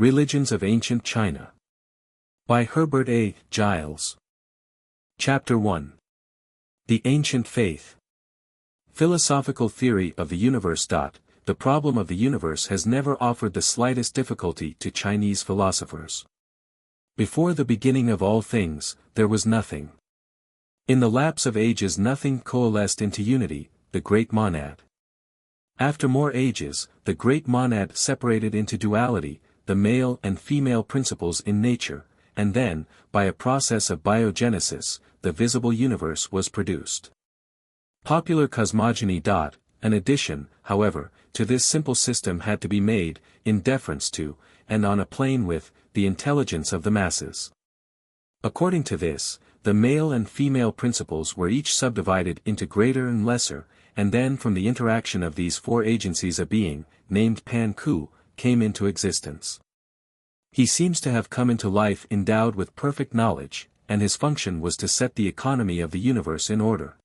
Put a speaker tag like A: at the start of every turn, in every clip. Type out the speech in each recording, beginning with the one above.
A: Religions of Ancient China. By Herbert A. Giles. Chapter 1. The Ancient Faith. Philosophical Theory of the Universe. The problem of the universe has never offered the slightest difficulty to Chinese philosophers. Before the beginning of all things, there was nothing. In the lapse of ages nothing coalesced into unity, the great monad. After more ages, the great monad separated into duality, the male and female principles in nature, and then, by a process of biogenesis, the visible universe was produced. Popular cosmogony. An addition, however, to this simple system had to be made, in deference to, and on a plane with, the intelligence of the masses. According to this, the male and female principles were each subdivided into greater and lesser, and then from the interaction of these four agencies a being, named Pan Ku, came into existence. He seems to have come into life endowed with perfect knowledge, and his function was to set the economy of the universe in order.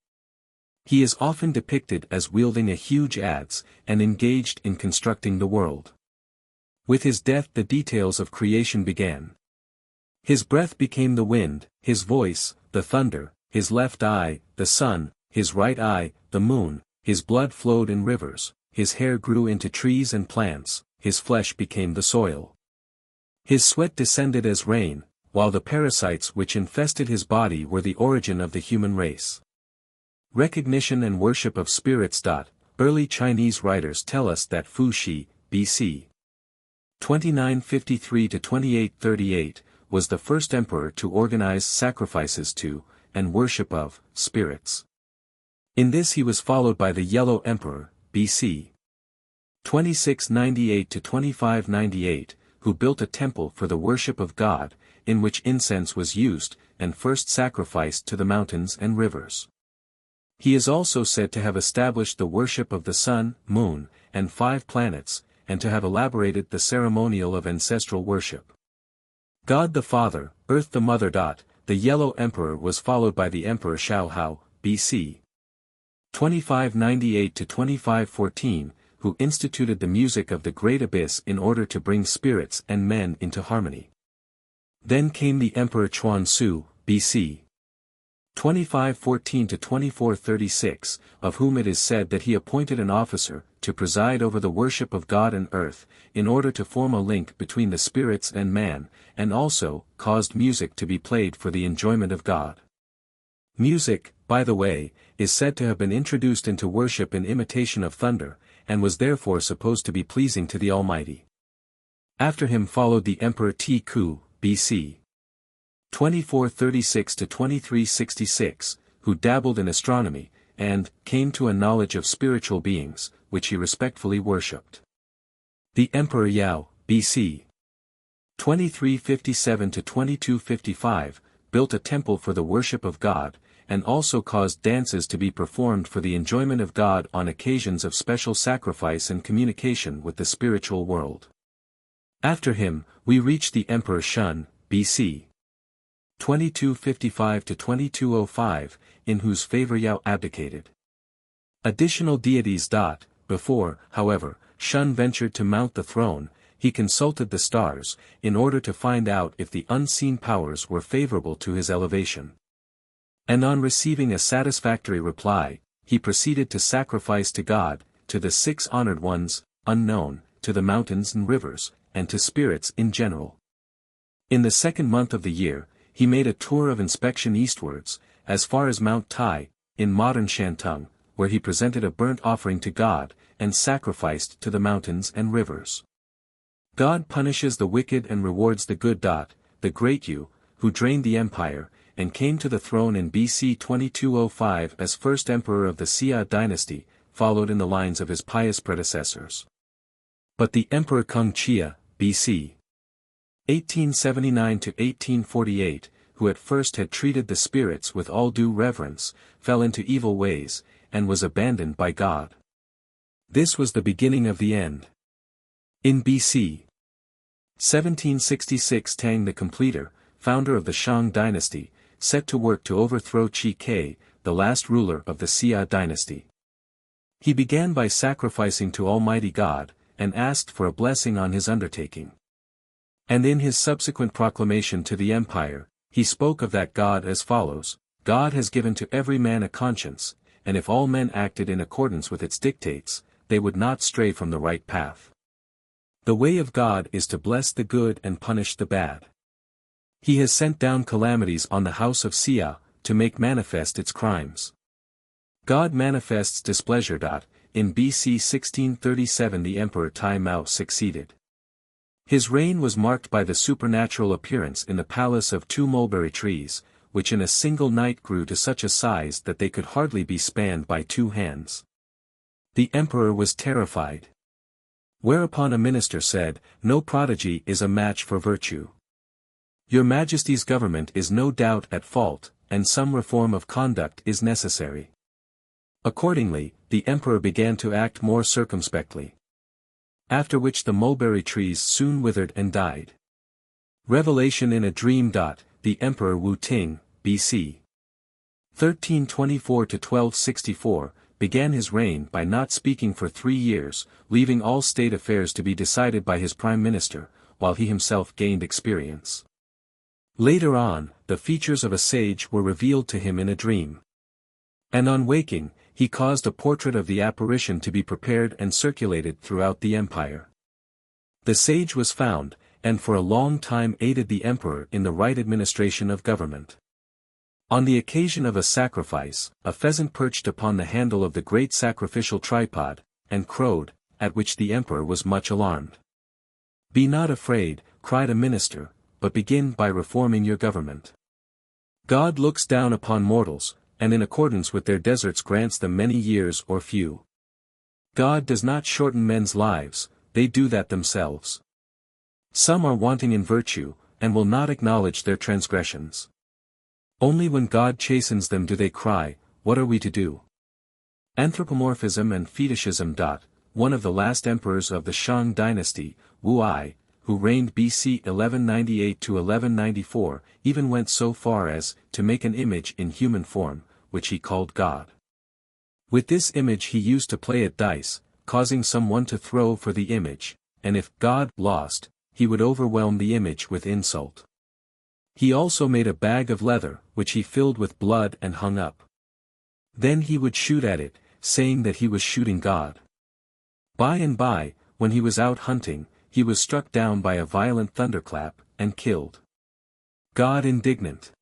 A: He is often depicted as wielding a huge adze, and engaged in constructing the world. With his death the details of creation began. His breath became the wind, his voice, the thunder, his left eye, the sun, his right eye, the moon, his blood flowed in rivers, his hair grew into trees and plants, his flesh became the soil. His sweat descended as rain, while the parasites which infested his body were the origin of the human race. Recognition and worship of spirits. Early Chinese writers tell us that Fu Shi, B.C. 2953–2838, was the first emperor to organize sacrifices to, and worship of, spirits. In this he was followed by the Yellow Emperor, B.C. 2698–2598, who built a temple for the worship of God, in which incense was used, and first sacrificed to the mountains and rivers. He is also said to have established the worship of the sun, moon, and 5 planets, and to have elaborated the ceremonial of ancestral worship. God the Father, Earth the Mother. The Yellow Emperor was followed by the Emperor Shao Hao, B.C. 2598–2514, who instituted the music of the Great Abyss in order to bring spirits and men into harmony. Then came the Emperor Chuan Tzu, B.C. 2514–2436, of whom it is said that he appointed an officer to preside over the worship of God and earth, in order to form a link between the spirits and man, and also caused music to be played for the enjoyment of God. Music, by the way, is said to have been introduced into worship in imitation of thunder, and was therefore supposed to be pleasing to the Almighty. After him followed the Emperor Ti Ku, B.C. 2436–2366, who dabbled in astronomy, and came to a knowledge of spiritual beings, which he respectfully worshipped. The Emperor Yao, B.C. 2357–2255, built a temple for the worship of God, and also caused dances to be performed for the enjoyment of God on occasions of special sacrifice and communication with the spiritual world. After him, we reach the Emperor Shun, B.C. 2255–2205, in whose favor Yao abdicated. Additional deities. Before, however, Shun ventured to mount the throne, he consulted the stars, in order to find out if the unseen powers were favorable to his elevation. And on receiving a satisfactory reply, he proceeded to sacrifice to God, to the 6 honored ones, unknown, to the mountains and rivers, and to spirits in general. In the 2nd month of the year, he made a tour of inspection eastwards, as far as Mount Tai, in modern Shantung, where he presented a burnt offering to God, and sacrificed to the mountains and rivers. God punishes the wicked and rewards the good. The great Yu, who drained the empire, and came to the throne in B.C. 2205 as first emperor of the Xia dynasty, followed in the lines of his pious predecessors. But the Emperor Kung Chia, B.C. 1879–1848, who at first had treated the spirits with all due reverence, fell into evil ways, and was abandoned by God. This was the beginning of the end. In B.C. 1766 Tang the Completer, founder of the Shang dynasty, set to work to overthrow Qi Ke, the last ruler of the Xia dynasty. He began by sacrificing to Almighty God, and asked for a blessing on his undertaking. And in his subsequent proclamation to the empire, he spoke of that God as follows: God has given to every man a conscience, and if all men acted in accordance with its dictates, they would not stray from the right path. The way of God is to bless the good and punish the bad. He has sent down calamities on the house of Sia, to make manifest its crimes. God manifests displeasure. In BC 1637 the Emperor Tai Mao succeeded. His reign was marked by the supernatural appearance in the palace of 2 mulberry trees, which in a single night grew to such a size that they could hardly be spanned by 2 hands. The emperor was terrified. Whereupon a minister said, "No prodigy is a match for virtue. Your Majesty's government is no doubt at fault, and some reform of conduct is necessary." Accordingly, the emperor began to act more circumspectly. After which the mulberry trees soon withered and died. Revelation in a dream. The Emperor Wu Ting, B.C. 1324 to 1264, began his reign by not speaking for 3 years, leaving all state affairs to be decided by his prime minister, while he himself gained experience. Later on, the features of a sage were revealed to him in a dream. And on waking, he caused a portrait of the apparition to be prepared and circulated throughout the empire. The sage was found, and for a long time aided the emperor in the right administration of government. On the occasion of a sacrifice, a pheasant perched upon the handle of the great sacrificial tripod, and crowed, at which the emperor was much alarmed. "Be not afraid," cried a minister, "but begin by reforming your government. God looks down upon mortals, and in accordance with their deserts grants them many years or few. God does not shorten men's lives, they do that themselves. Some are wanting in virtue, and will not acknowledge their transgressions. Only when God chastens them do they cry, 'What are we to do?'" Anthropomorphism and fetishism. One of the last emperors of the Shang dynasty, Wu I, who reigned BC 1198 to 1194, even went so far as to make an image in human form, which he called God. With this image he used to play at dice, causing someone to throw for the image, and if God lost, he would overwhelm the image with insult. He also made a bag of leather, which he filled with blood and hung up. Then he would shoot at it, saying that he was shooting God. By and by, when he was out hunting, he was struck down by a violent thunderclap, and killed. God indignant.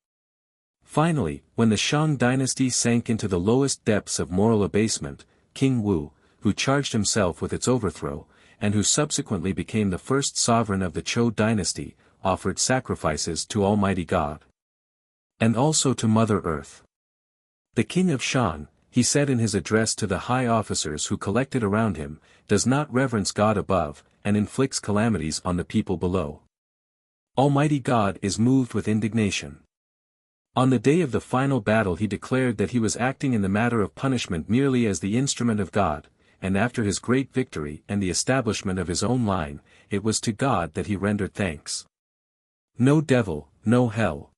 A: Finally, when the Shang dynasty sank into the lowest depths of moral abasement, King Wu, who charged himself with its overthrow, and who subsequently became the first sovereign of the Zhou dynasty, offered sacrifices to Almighty God. And also to Mother Earth. The King of Shang, he said in his address to the high officers who collected around him, does not reverence God above, and inflicts calamities on the people below. Almighty God is moved with indignation. On the day of the final battle he declared that he was acting in the matter of punishment merely as the instrument of God, and after his great victory and the establishment of his own line, it was to God that he rendered thanks. No devil, no hell.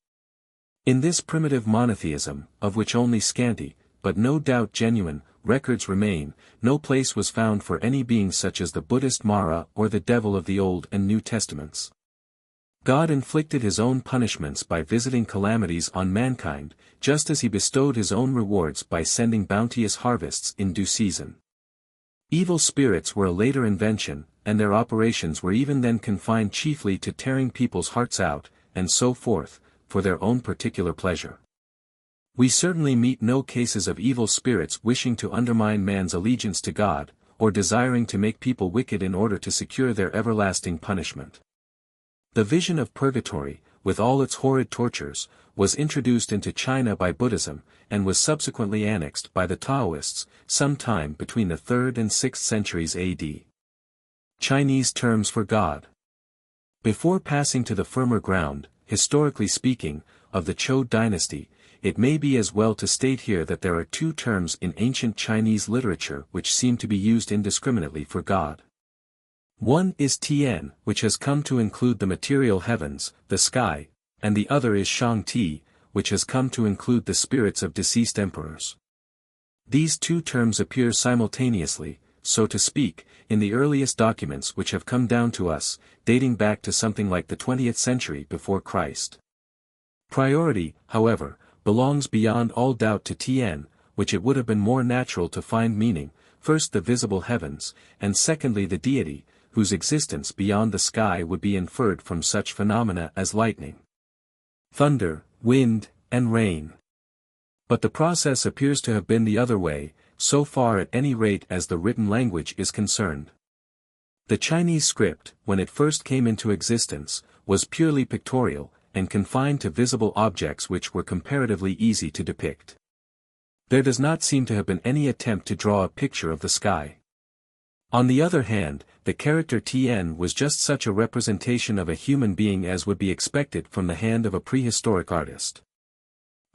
A: In this primitive monotheism, of which only scanty, but no doubt genuine, records remain, no place was found for any being such as the Buddhist Mara or the devil of the Old and New Testaments. God inflicted his own punishments by visiting calamities on mankind, just as he bestowed his own rewards by sending bounteous harvests in due season. Evil spirits were a later invention, and their operations were even then confined chiefly to tearing people's hearts out, and so forth, for their own particular pleasure. We certainly meet no cases of evil spirits wishing to undermine man's allegiance to God, or desiring to make people wicked in order to secure their everlasting punishment. The vision of purgatory, with all its horrid tortures, was introduced into China by Buddhism, and was subsequently annexed by the Taoists, sometime between the 3rd and 6th centuries AD. Chinese terms for God. Before passing to the firmer ground, historically speaking, of the Zhou dynasty, it may be as well to state here that there are 2 terms in ancient Chinese literature which seem to be used indiscriminately for God. One is Tian, which has come to include the material heavens, the sky, and the other is Shang Ti, which has come to include the spirits of deceased emperors. These 2 terms appear simultaneously, so to speak, in the earliest documents which have come down to us, dating back to something like the 20th century before Christ. Priority, however, belongs beyond all doubt to Tien, which it would have been more natural to find meaning, first the visible heavens, and secondly the deity, whose existence beyond the sky would be inferred from such phenomena as lightning, thunder, wind, and rain. But the process appears to have been the other way, so far at any rate as the written language is concerned. The Chinese script, when it first came into existence, was purely pictorial, and confined to visible objects which were comparatively easy to depict. There does not seem to have been any attempt to draw a picture of the sky. On the other hand, the character Tien was just such a representation of a human being as would be expected from the hand of a prehistoric artist.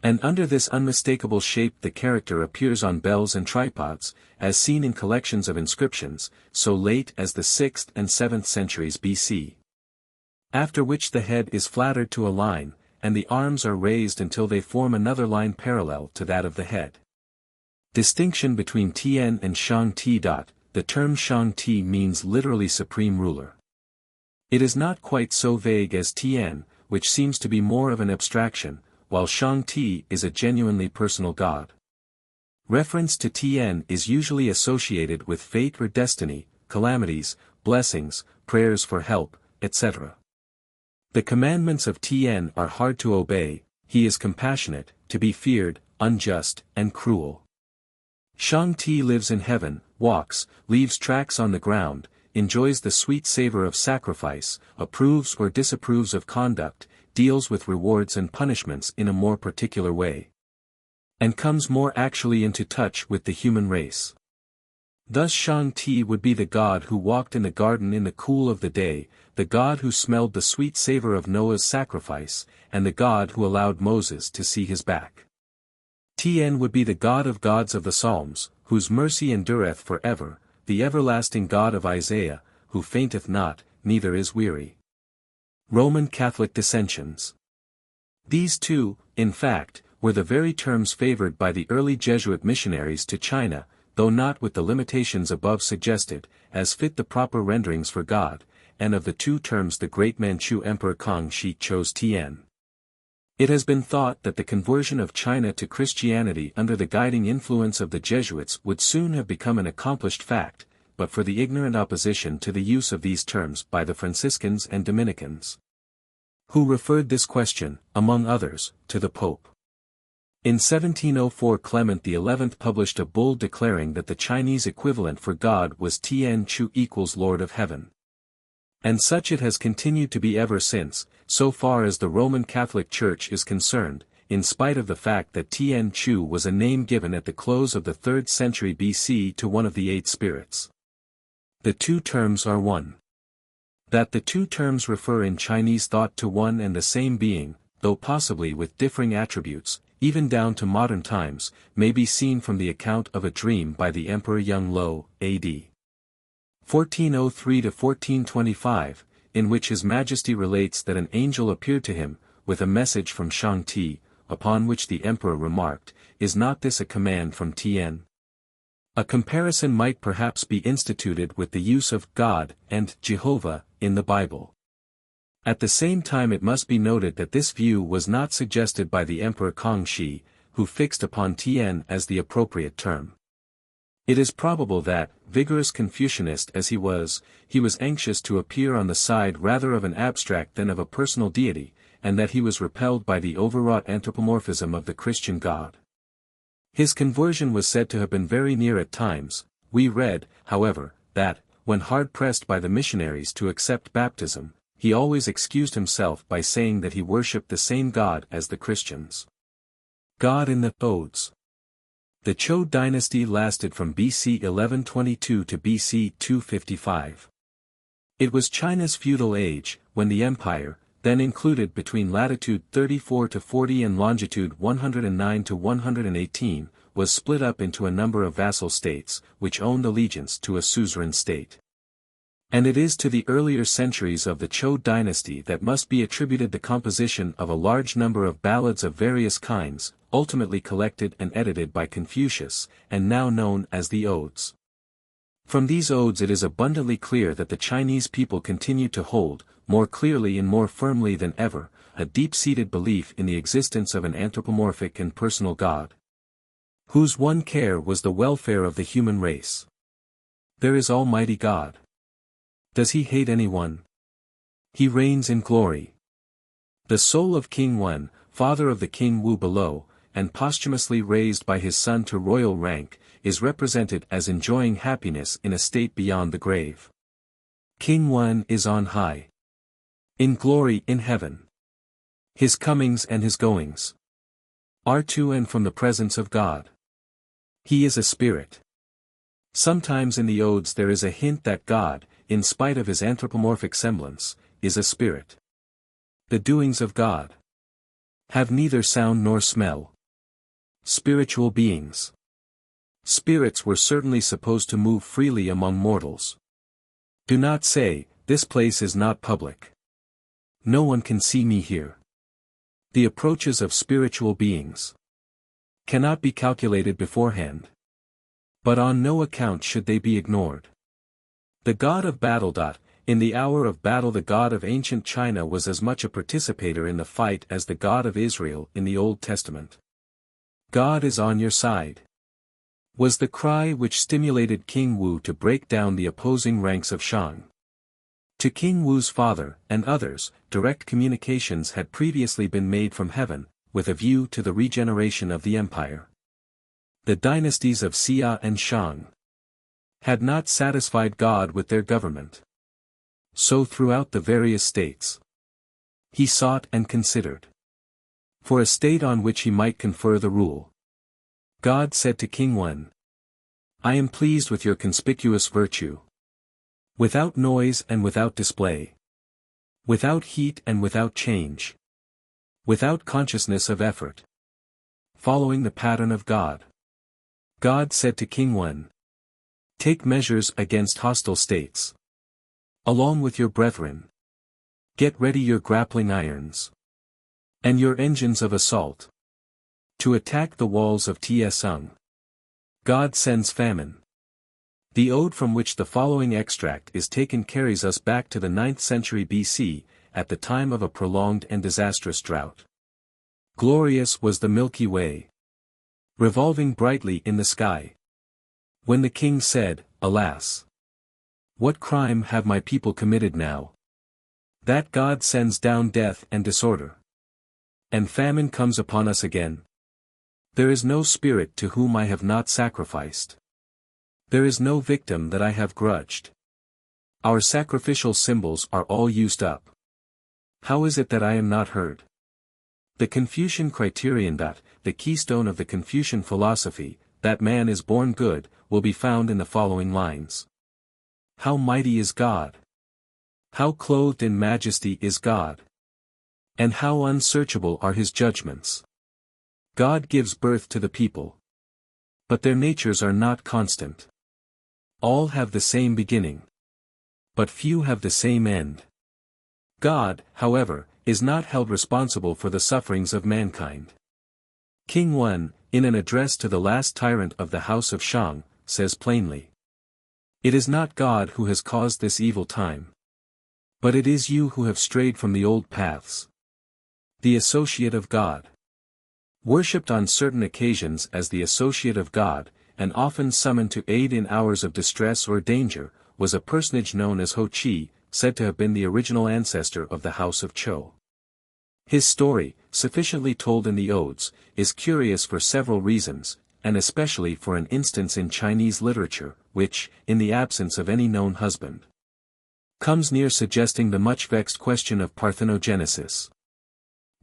A: And under this unmistakable shape the character appears on bells and tripods, as seen in collections of inscriptions, so late as the 6th and 7th centuries BC. After which the head is flattered to a line, and the arms are raised until they form another line parallel to that of the head. Distinction between Tien and Shang Ti. The term Shang Ti means literally supreme ruler. It is not quite so vague as Tien, which seems to be more of an abstraction, while Shang Ti is a genuinely personal god. Reference to Tien is usually associated with fate or destiny, calamities, blessings, prayers for help, etc. The commandments of Tien are hard to obey, he is compassionate, to be feared, unjust, and cruel. Shang Ti lives in heaven, walks, leaves tracks on the ground, enjoys the sweet savor of sacrifice, approves or disapproves of conduct, deals with rewards and punishments in a more particular way, and comes more actually into touch with the human race. Thus Shang Ti would be the god who walked in the garden in the cool of the day, the god who smelled the sweet savor of Noah's sacrifice, and the god who allowed Moses to see his back. Tien would be the God of gods of the Psalms, whose mercy endureth forever, the everlasting God of Isaiah, who fainteth not, neither is weary. Roman Catholic dissensions. These two, in fact, were the very terms favored by the early Jesuit missionaries to China, though not with the limitations above suggested, as fit the proper renderings for God, and of the two terms the great Manchu Emperor Kangxi chose Tien. It has been thought that the conversion of China to Christianity under the guiding influence of the Jesuits would soon have become an accomplished fact, but for the ignorant opposition to the use of these terms by the Franciscans and Dominicans, who referred this question, among others, to the Pope. In 1704 Clement XI published a bull declaring that the Chinese equivalent for God was Tien Chu equals Lord of Heaven. And such it has continued to be ever since, so far as the Roman Catholic Church is concerned, in spite of the fact that Tien Chu was a name given at the close of the 3rd century BC to one of the 8 spirits. The two terms are one. That the two terms refer in Chinese thought to one and the same being, though possibly with differing attributes, even down to modern times, may be seen from the account of a dream by the Emperor Yung Lo, a.d. 1403 to 1425, in which His Majesty relates that an angel appeared to him, with a message from Shang Ti, upon which the Emperor remarked, "Is not this a command from Tien?" A comparison might perhaps be instituted with the use of God and Jehovah in the Bible. At the same time it must be noted that this view was not suggested by the Emperor Kangxi, who fixed upon Tien as the appropriate term. It is probable that, vigorous Confucianist as he was anxious to appear on the side rather of an abstract than of a personal deity, and that he was repelled by the overwrought anthropomorphism of the Christian God. His conversion was said to have been very near at times. We read, however, that, when hard-pressed by the missionaries to accept baptism, he always excused himself by saying that he worshipped the same God as the Christians. God in the Odes. The Zhou dynasty lasted from BC 1122 to BC 255. It was China's feudal age, when the empire, then included between latitude 34 to 40 and longitude 109 to 118, was split up into a number of vassal states, which owned allegiance to a suzerain state. And it is to the earlier centuries of the Zhou dynasty that must be attributed the composition of a large number of ballads of various kinds, ultimately collected and edited by Confucius, and now known as the Odes. From these odes it is abundantly clear that the Chinese people continue to hold, more clearly and more firmly than ever, a deep-seated belief in the existence of an anthropomorphic and personal God, whose one care was the welfare of the human race. There is Almighty God. Does he hate anyone? He reigns in glory. The soul of King Wen, father of the King Wu below, and posthumously raised by his son to royal rank, is represented as enjoying happiness in a state beyond the grave. King Wen is on high, in glory in heaven. His comings and his goings are to and from the presence of God. He is a spirit. Sometimes in the odes there is a hint that God, in spite of his anthropomorphic semblance, is a spirit. The doings of God have neither sound nor smell. Spiritual beings. Spirits were certainly supposed to move freely among mortals. Do not say, "This place is not public. No one can see me here." The approaches of spiritual beings cannot be calculated beforehand. But on no account should they be ignored. The god of battle. In the hour of battle the god of ancient China was as much a participator in the fight as the God of Israel in the Old Testament. God is on your side, was the cry which stimulated King Wu to break down the opposing ranks of Shang. To King Wu's father, and others, direct communications had previously been made from heaven, with a view to the regeneration of the empire. The dynasties of Xia and Shang had not satisfied God with their government. So throughout the various states, he sought and considered for a state on which he might confer the rule. God said to King Wen, "I am pleased with your conspicuous virtue. Without noise and without display. Without heat and without change. Without consciousness of effort. Following the pattern of God." God said to King Wen, "Take measures against hostile states. Along with your brethren. Get ready your grappling irons. And your engines of assault. To attack the walls of Tsung. God sends famine." The ode from which the following extract is taken carries us back to the 9th century BC, at the time of a prolonged and disastrous drought. Glorious was the Milky Way, revolving brightly in the sky. When the king said, "Alas! What crime have my people committed now? That God sends down death and disorder. And famine comes upon us again. There is no spirit to whom I have not sacrificed. There is no victim that I have grudged. Our sacrificial symbols are all used up. How is it that I am not heard?" The Confucian criterion, the keystone of the Confucian philosophy, that man is born good, will be found in the following lines. How mighty is God! How clothed in majesty is God! And how unsearchable are his judgments! God gives birth to the people. But their natures are not constant. All have the same beginning. But few have the same end. God, however, is not held responsible for the sufferings of mankind. King Wen, in an address to the last tyrant of the house of Shang, says plainly, "It is not God who has caused this evil time. But it is you who have strayed from the old paths. The associate of God. Worshipped on certain occasions as the associate of God, and often summoned to aid in hours of distress or danger, was a personage known as Ho Chi, said to have been the original ancestor of the house of Zhou. His story, sufficiently told in the odes, is curious for several reasons, and especially for an instance in Chinese literature, which, in the absence of any known husband, comes near suggesting the much vexed question of parthenogenesis.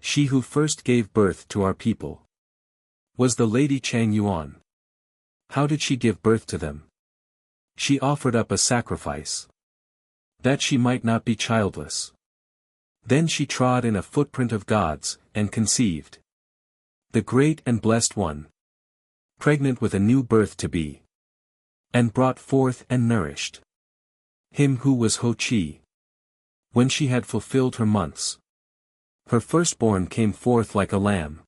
A: She who first gave birth to our people was the Lady Chang Yuan. How did she give birth to them? She offered up a sacrifice, that she might not be childless. Then she trod in a footprint of God's, and conceived the great and blessed one, pregnant with a new birth to be, and brought forth and nourished him who was Ho Chi. When she had fulfilled her months, her firstborn came forth like a lamb.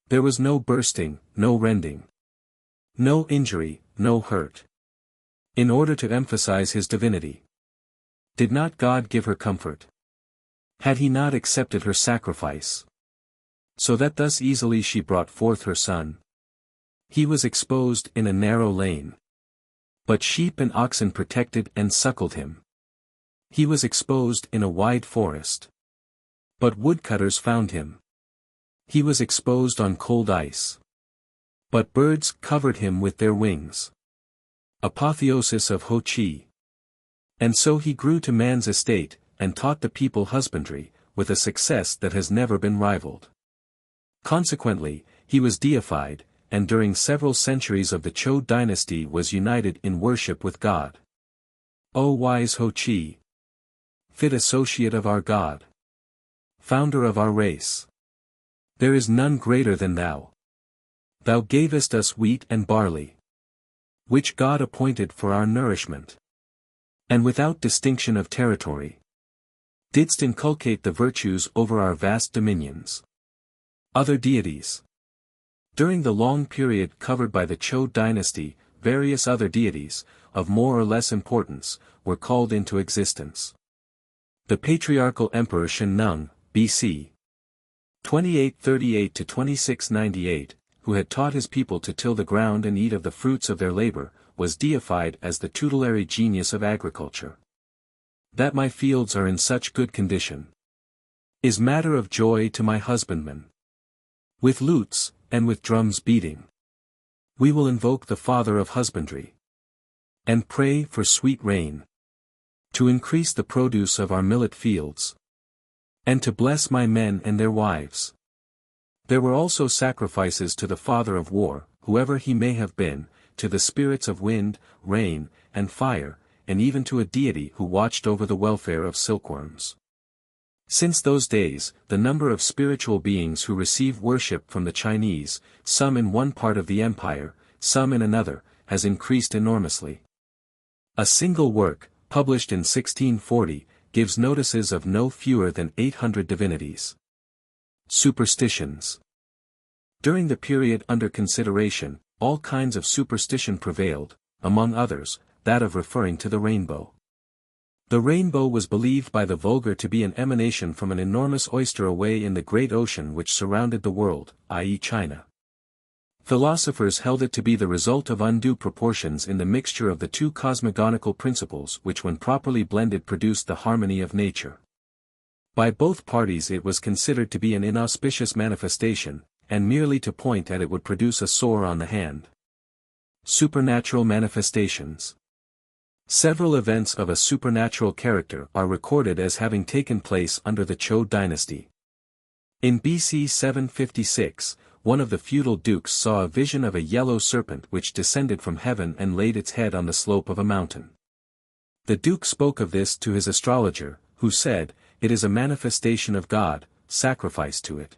A: There was no bursting, no rending, no injury, no hurt. in order to emphasize his divinity. Did not God give her comfort? Had he not accepted her sacrifice? So that thus easily she brought forth her son. He was exposed in a narrow lane. But sheep and oxen protected and suckled him. He was exposed in a wide forest. But woodcutters found him. He was exposed on cold ice. But birds covered him with their wings. Apotheosis of Ho Chi. And so he grew to man's estate, and taught the people husbandry, with a success that has never been rivaled. Consequently, he was deified, and during several centuries of the Zhou dynasty was united in worship with God. O wise Ho Chi! Fit associate of our God! Founder of our race! There is none greater than thou. Thou gavest us wheat and barley, which God appointed for our nourishment. And without distinction of territory, didst inculcate the virtues over our vast dominions. Other deities. During the long period covered by the Zhou dynasty, various other deities, of more or less importance, were called into existence. The patriarchal emperor Shen Nung, B.C. 2838 to 2698, who had taught his people to till the ground and eat of the fruits of their labor, was deified as the tutelary genius of agriculture. That my fields are in such good condition is matter of joy to my husbandmen. With lutes, and with drums beating, we will invoke the Father of husbandry, and pray for sweet rain, to increase the produce of our millet fields, and to bless my men and their wives. There were also sacrifices to the Father of war, whoever he may have been, to the spirits of wind, rain, and fire, and even to a deity who watched over the welfare of silkworms. Since those days, the number of spiritual beings who receive worship from the Chinese, some in one part of the empire, some in another, has increased enormously. A single work, published in 1640, gives notices of no fewer than 800 divinities. Superstitions. During the period under consideration, all kinds of superstition prevailed, among others, that of referring to the rainbow. The rainbow was believed by the vulgar to be an emanation from an enormous oyster away in the great ocean which surrounded the world, i.e. China. Philosophers held it to be the result of undue proportions in the mixture of the two cosmogonical principles which when properly blended produced the harmony of nature. By both parties it was considered to be an inauspicious manifestation, and merely to point at it would produce a sore on the hand. Supernatural manifestations. Several events of a supernatural character are recorded as having taken place under the Zhou dynasty. In BC 756, one of the feudal dukes saw a vision of a yellow serpent which descended from heaven and laid its head on the slope of a mountain. The duke spoke of this to his astrologer, who said, "It is a manifestation of God, sacrifice to it."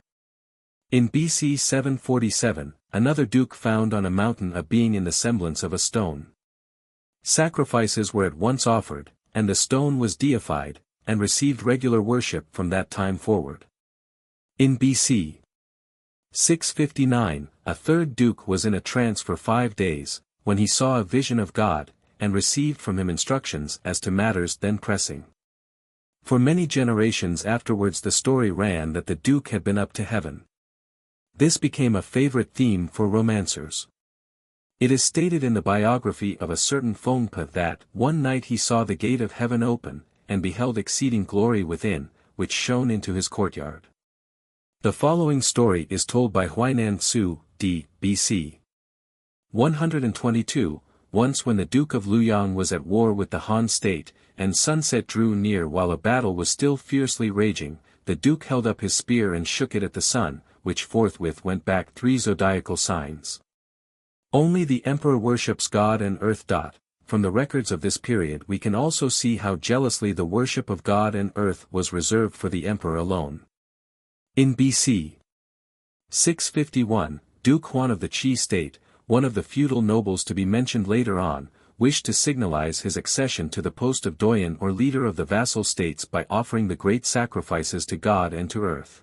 A: In BC 747, another duke found on a mountain a being in the semblance of a stone. Sacrifices were at once offered, and the stone was deified, and received regular worship from that time forward. In BC 659, a third duke was in a trance for 5 days, when he saw a vision of God, and received from him instructions as to matters then pressing. For many generations afterwards the story ran that the duke had been up to heaven. This became a favorite theme for romancers. It is stated in the biography of a certain Fengpa that one night he saw the gate of heaven open, and beheld exceeding glory within, which shone into his courtyard. The following story is told by Huainan Tzu, d. B.C. 122, once when the Duke of Luoyang was at war with the Han state, and sunset drew near while a battle was still fiercely raging, the Duke held up his spear and shook it at the sun, which forthwith went back 3 zodiacal signs. Only the emperor worships God and earth. From the records of this period we can also see how jealously the worship of God and earth was reserved for the emperor alone. In B.C. 651, Duke Huan of the Qi state, one of the feudal nobles to be mentioned later on, wished to signalize his accession to the post of doyen or leader of the vassal states by offering the great sacrifices to God and to earth.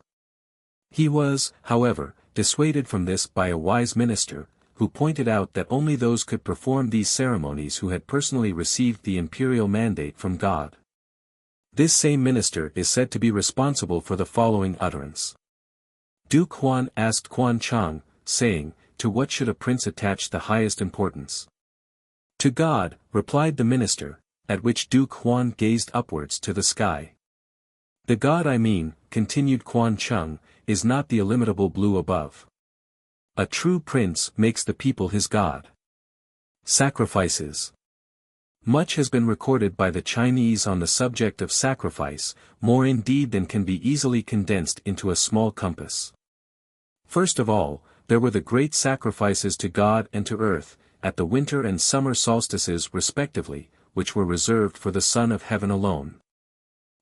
A: He was, however, dissuaded from this by a wise minister, who pointed out that only those could perform these ceremonies who had personally received the imperial mandate from God. This same minister is said to be responsible for the following utterance. Duke Huan asked Quan Chang, saying, "To what should a prince attach the highest importance?" "To God," replied the minister, at which Duke Huan gazed upwards to the sky. "The God I mean," continued Quan Chang, "is not the illimitable blue above. A true prince makes the people his God." Sacrifices. Much has been recorded by the Chinese on the subject of sacrifice, more indeed than can be easily condensed into a small compass. First of all, there were the great sacrifices to God and to earth, at the winter and summer solstices respectively, which were reserved for the Son of Heaven alone.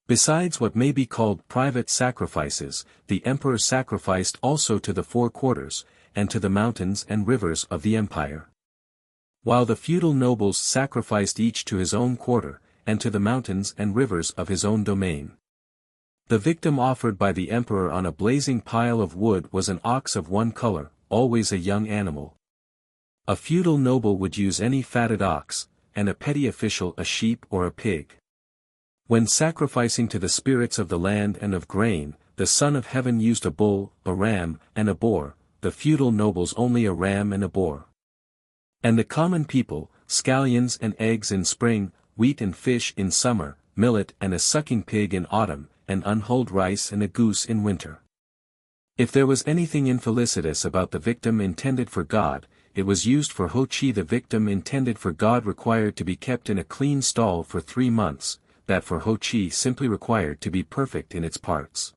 A: Besides what may be called private sacrifices, the emperor sacrificed also to the four quarters, and to the mountains and rivers of the empire. While the feudal nobles sacrificed each to his own quarter, and to the mountains and rivers of his own domain. The victim offered by the emperor on a blazing pile of wood was an ox of one color, always a young animal. A feudal noble would use any fatted ox, and a petty official a sheep or a pig. When sacrificing to the spirits of the land and of grain, the Son of Heaven used a bull, a ram, and a boar, the feudal nobles only a ram and a boar. And the common people, scallions and eggs in spring, wheat and fish in summer, millet and a sucking pig in autumn, and unhulled rice and a goose in winter. If there was anything infelicitous about the victim intended for God, it was used for Ho Chi. The victim intended for God required to be kept in a clean stall for 3 months, that for Ho Chi simply required to be perfect in its parts.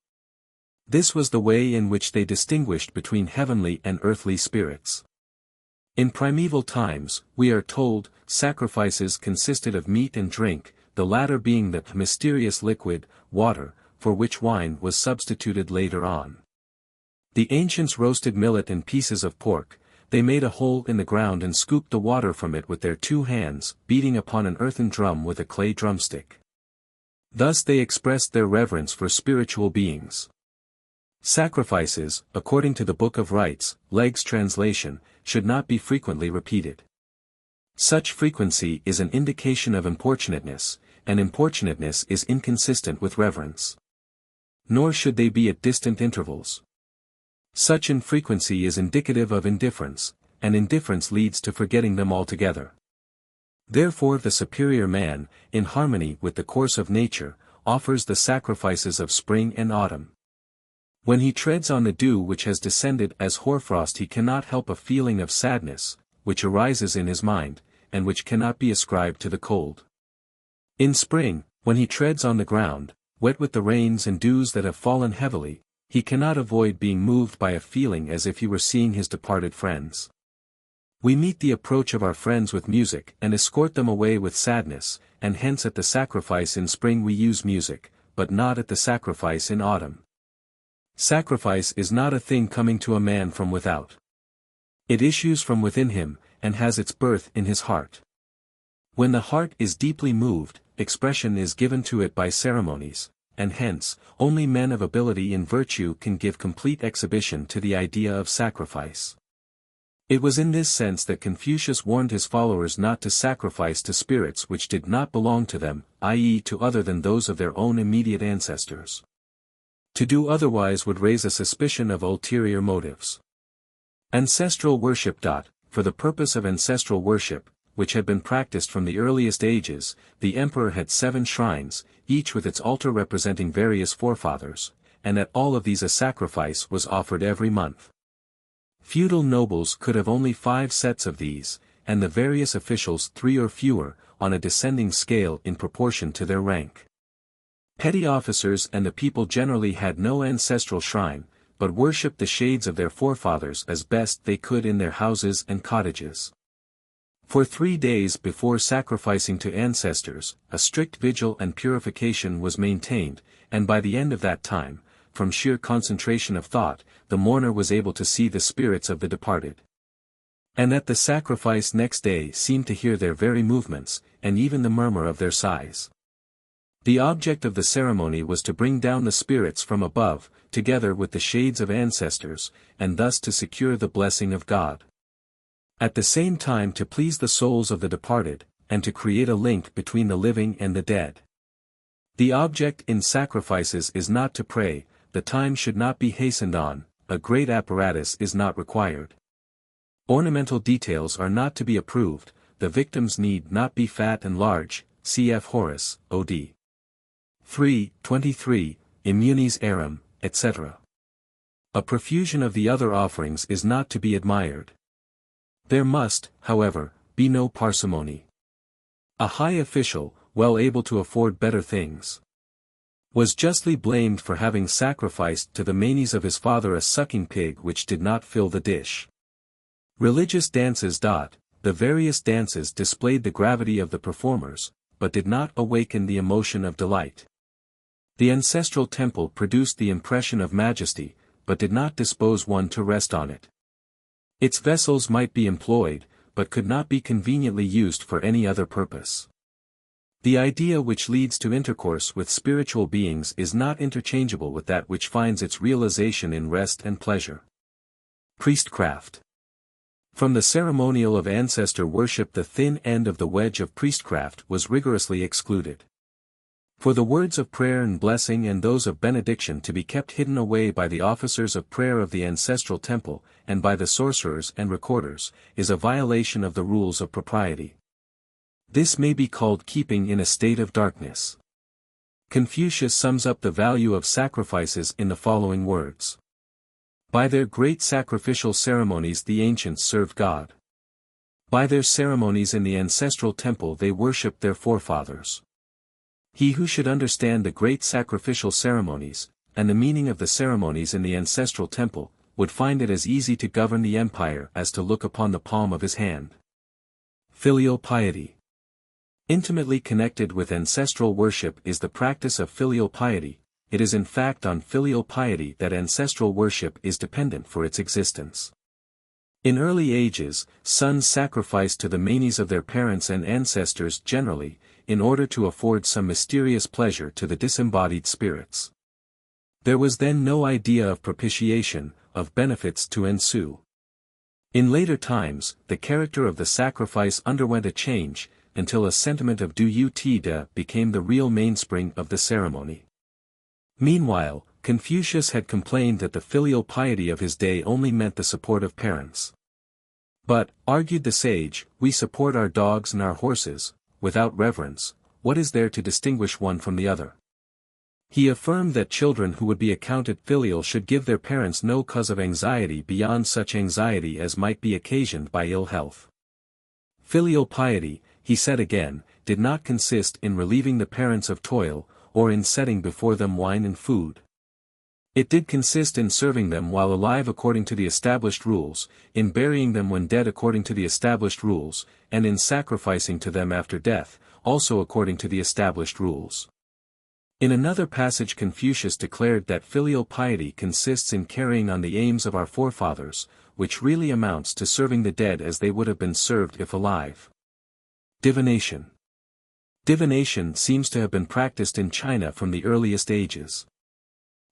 A: This was the way in which they distinguished between heavenly and earthly spirits. In primeval times, we are told, sacrifices consisted of meat and drink, the latter being the mysterious liquid, water, for which wine was substituted later on. The ancients roasted millet and pieces of pork. They made a hole in the ground and scooped the water from it with their 2 hands, beating upon an earthen drum with a clay drumstick. Thus they expressed their reverence for spiritual beings. Sacrifices, according to the Book of Rites, Legg's translation, should not be frequently repeated. Such frequency is an indication of importunateness, and importunateness is inconsistent with reverence. Nor should they be at distant intervals. Such infrequency is indicative of indifference, and indifference leads to forgetting them altogether. Therefore the superior man, in harmony with the course of nature, offers the sacrifices of spring and autumn. When he treads on the dew which has descended as hoarfrost, he cannot help a feeling of sadness, which arises in his mind, and which cannot be ascribed to the cold. In spring, when he treads on the ground, wet with the rains and dews that have fallen heavily, he cannot avoid being moved by a feeling as if he were seeing his departed friends. We meet the approach of our friends with music and escort them away with sadness, and hence at the sacrifice in spring we use music, but not at the sacrifice in autumn. Sacrifice is not a thing coming to a man from without. It issues from within him, and has its birth in his heart. When the heart is deeply moved, expression is given to it by ceremonies, and hence, only men of ability in virtue can give complete exhibition to the idea of sacrifice. It was in this sense that Confucius warned his followers not to sacrifice to spirits which did not belong to them, i.e. to other than those of their own immediate ancestors. To do otherwise would raise a suspicion of ulterior motives. Ancestral worship. For the purpose of ancestral worship, which had been practiced from the earliest ages, the emperor had 7 shrines, each with its altar representing various forefathers, and at all of these a sacrifice was offered every month. Feudal nobles could have only 5 sets of these, and the various officials 3 or fewer, on a descending scale in proportion to their rank. Petty officers and the people generally had no ancestral shrine, but worshipped the shades of their forefathers as best they could in their houses and cottages. For 3 days before sacrificing to ancestors, a strict vigil and purification was maintained, and by the end of that time, from sheer concentration of thought, the mourner was able to see the spirits of the departed. And at the sacrifice next day seemed to hear their very movements, and even the murmur of their sighs. The object of the ceremony was to bring down the spirits from above, together with the shades of ancestors, and thus to secure the blessing of God. At the same time to please the souls of the departed, and to create a link between the living and the dead. The object in sacrifices is not to pray, the time should not be hastened on, a great apparatus is not required. Ornamental details are not to be approved, the victims need not be fat and large, cf. Horace, Od. 3:23, Immunis eram, etc. A profusion of the other offerings is not to be admired. There must, however, be no parsimony. A high official, well able to afford better things, was justly blamed for having sacrificed to the manes of his father a sucking pig which did not fill the dish. Religious dances. The various dances displayed the gravity of the performers, but did not awaken the emotion of delight. The ancestral temple produced the impression of majesty, but did not dispose one to rest on it. Its vessels might be employed, but could not be conveniently used for any other purpose. The idea which leads to intercourse with spiritual beings is not interchangeable with that which finds its realization in rest and pleasure. Priestcraft. From the ceremonial of ancestor worship the thin end of the wedge of priestcraft was rigorously excluded. For the words of prayer and blessing and those of benediction to be kept hidden away by the officers of prayer of the ancestral temple, and by the sorcerers and recorders, is a violation of the rules of propriety. This may be called keeping in a state of darkness. Confucius sums up the value of sacrifices in the following words. By their great sacrificial ceremonies the ancients served God. By their ceremonies in the ancestral temple they worshipped their forefathers. He who should understand the great sacrificial ceremonies, and the meaning of the ceremonies in the ancestral temple, would find it as easy to govern the empire as to look upon the palm of his hand. Filial piety. Intimately connected with ancestral worship is the practice of filial piety. It is in fact on filial piety that ancestral worship is dependent for its existence. In early ages, sons sacrificed to the manes of their parents and ancestors generally, in order to afford some mysterious pleasure to the disembodied spirits. There was then no idea of propitiation, of benefits to ensue. In later times, the character of the sacrifice underwent a change, until a sentiment of duty became the real mainspring of the ceremony. Meanwhile, Confucius had complained that the filial piety of his day only meant the support of parents. But, argued the sage, we support our dogs and our horses, without reverence, what is there to distinguish one from the other? He affirmed that children who would be accounted filial should give their parents no cause of anxiety beyond such anxiety as might be occasioned by ill health. Filial piety, he said again, did not consist in relieving the parents of toil, or in setting before them wine and food. It did consist in serving them while alive according to the established rules, in burying them when dead according to the established rules, and in sacrificing to them after death, also according to the established rules. In another passage Confucius declared that filial piety consists in carrying on the aims of our forefathers, which really amounts to serving the dead as they would have been served if alive. Divination. Divination seems to have been practiced in China from the earliest ages.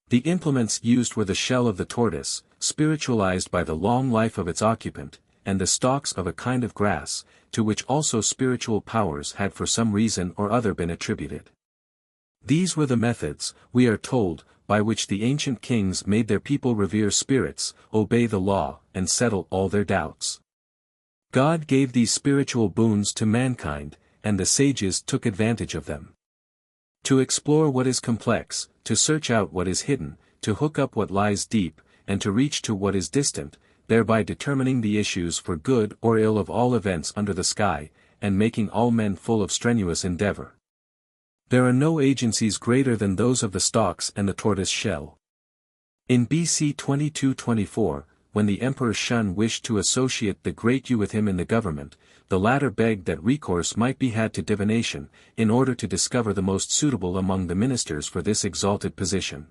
A: The implements used were the shell of the tortoise, spiritualized by the long life of its occupant, and the stalks of a kind of grass, to which also spiritual powers had for some reason or other been attributed. These were the methods, we are told, by which the ancient kings made their people revere spirits, obey the law, and settle all their doubts. God gave these spiritual boons to mankind, and the sages took advantage of them. To explore what is complex, to search out what is hidden, to hook up what lies deep, and to reach to what is distant, thereby determining the issues for good or ill of all events under the sky, and making all men full of strenuous endeavor. There are no agencies greater than those of the stalks and the tortoise shell. In BC 2224, when the Emperor Shun wished to associate the great Yu with him in the government, the latter begged that recourse might be had to divination, in order to discover the most suitable among the ministers for this exalted position.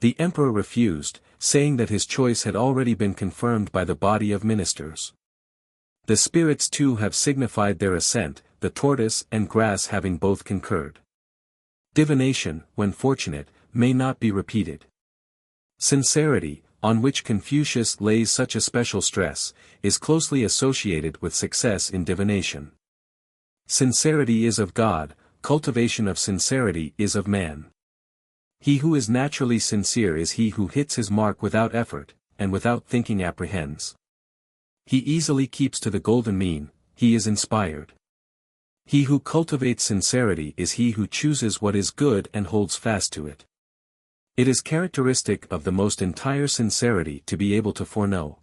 A: The emperor refused, saying that his choice had already been confirmed by the body of ministers. The spirits too have signified their assent, the tortoise and grass having both concurred. Divination, when fortunate, may not be repeated. Sincerity, on which Confucius lays such a special stress, is closely associated with success in divination. Sincerity is of God, cultivation of sincerity is of man. He who is naturally sincere is he who hits his mark without effort, and without thinking apprehends. He easily keeps to the golden mean, he is inspired. He who cultivates sincerity is he who chooses what is good and holds fast to it. It is characteristic of the most entire sincerity to be able to foreknow.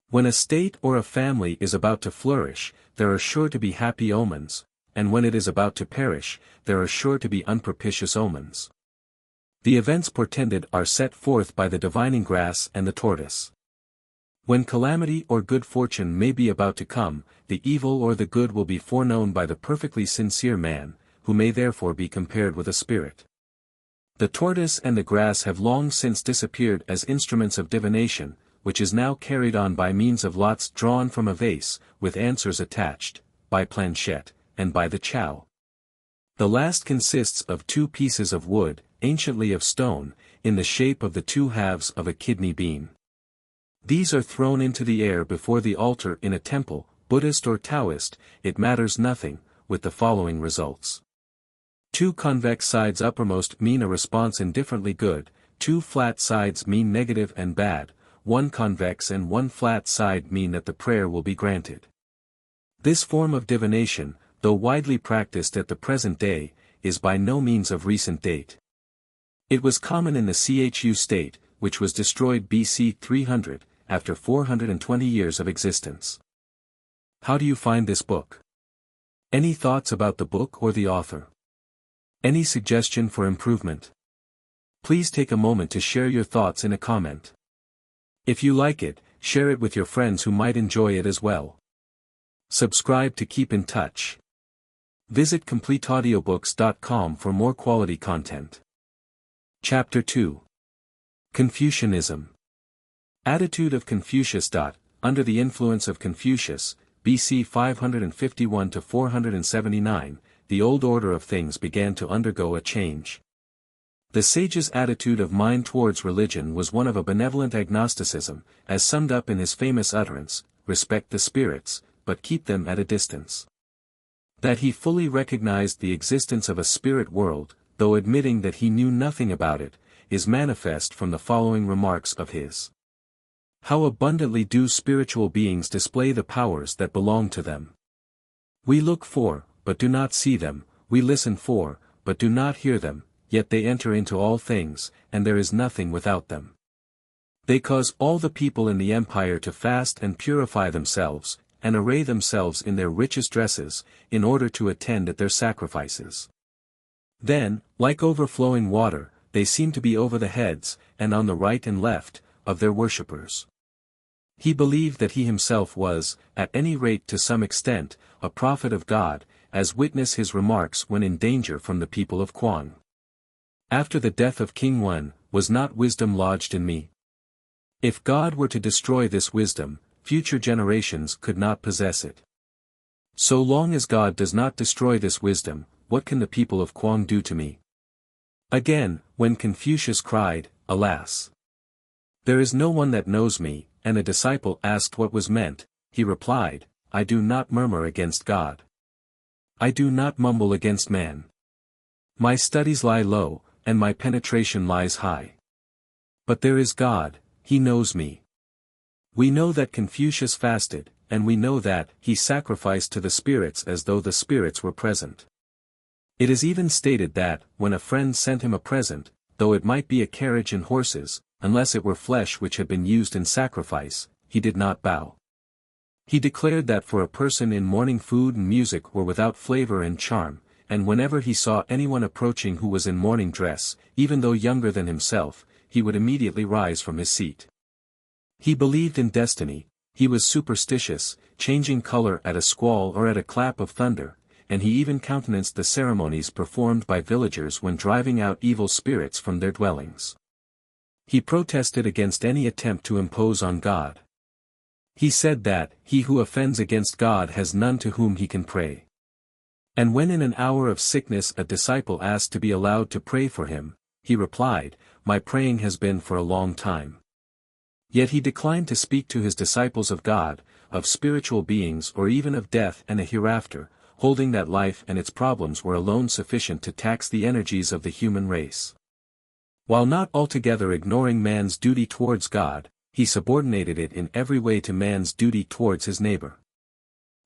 A: When a state or a family is about to flourish, there are sure to be happy omens, and when it is about to perish, there are sure to be unpropitious omens. The events portended are set forth by the divining grass and the tortoise. When calamity or good fortune may be about to come, the evil or the good will be foreknown by the perfectly sincere man, who may therefore be compared with a spirit. The tortoise and the grass have long since disappeared as instruments of divination, which is now carried on by means of lots drawn from a vase, with answers attached, by planchette, and by the chow. The last consists of two pieces of wood, anciently of stone, in the shape of the two halves of a kidney bean. These are thrown into the air before the altar in a temple, Buddhist or Taoist, it matters nothing, with the following results. Two convex sides uppermost mean a response indifferently good, two flat sides mean negative and bad, one convex and one flat side mean that the prayer will be granted. This form of divination, though widely practiced at the present day, is by no means of recent date. It was common in the Chu state, which was destroyed BC 300, after 420 years of existence. How do you find this book? Any thoughts about the book or the author? Any suggestion for improvement? Please take a moment to share your thoughts in a comment. If you like it, share it with your friends who might enjoy it as well. Subscribe to keep in touch. Visit CompleteAudiobooks.com for more quality content. Chapter 2. Confucianism. Attitude of Confucius. Under the influence of Confucius, BC 551 to 479, the old order of things began to undergo a change. The sage's attitude of mind towards religion was one of a benevolent agnosticism, as summed up in his famous utterance, "Respect the spirits, but keep them at a distance." That he fully recognized the existence of a spirit world, though admitting that he knew nothing about it, is manifest from the following remarks of his. How abundantly do spiritual beings display the powers that belong to them. We look for, but do not see them, we listen for, but do not hear them, yet they enter into all things, and there is nothing without them. They cause all the people in the empire to fast and purify themselves, and array themselves in their richest dresses, in order to attend at their sacrifices. Then, like overflowing water, they seem to be over the heads, and on the right and left, of their worshippers. He believed that he himself was, at any rate to some extent, a prophet of God, as witness his remarks when in danger from the people of Kwang. After the death of King Wen, was not wisdom lodged in me? If God were to destroy this wisdom, future generations could not possess it. So long as God does not destroy this wisdom, what can the people of Kwang do to me? Again, when Confucius cried, "Alas! There is no one that knows me," and a disciple asked what was meant, he replied, "I do not murmur against God. I do not mumble against man. My studies lie low, and my penetration lies high. But there is God, he knows me." We know that Confucius fasted, and we know that he sacrificed to the spirits as though the spirits were present. It is even stated that, when a friend sent him a present, though it might be a carriage and horses, unless it were flesh which had been used in sacrifice, he did not bow. He declared that for a person in mourning food and music were without flavor and charm, and whenever he saw anyone approaching who was in mourning dress, even though younger than himself, he would immediately rise from his seat. He believed in destiny, he was superstitious, changing color at a squall or at a clap of thunder, and he even countenanced the ceremonies performed by villagers when driving out evil spirits from their dwellings. He protested against any attempt to impose on God. He said that, "He who offends against God has none to whom he can pray." And when in an hour of sickness a disciple asked to be allowed to pray for him, he replied, "My praying has been for a long time. Yet he declined to speak to his disciples of God, of spiritual beings or even of death and a hereafter, holding that life and its problems were alone sufficient to tax the energies of the human race. While not altogether ignoring man's duty towards God, he subordinated it in every way to man's duty towards his neighbor.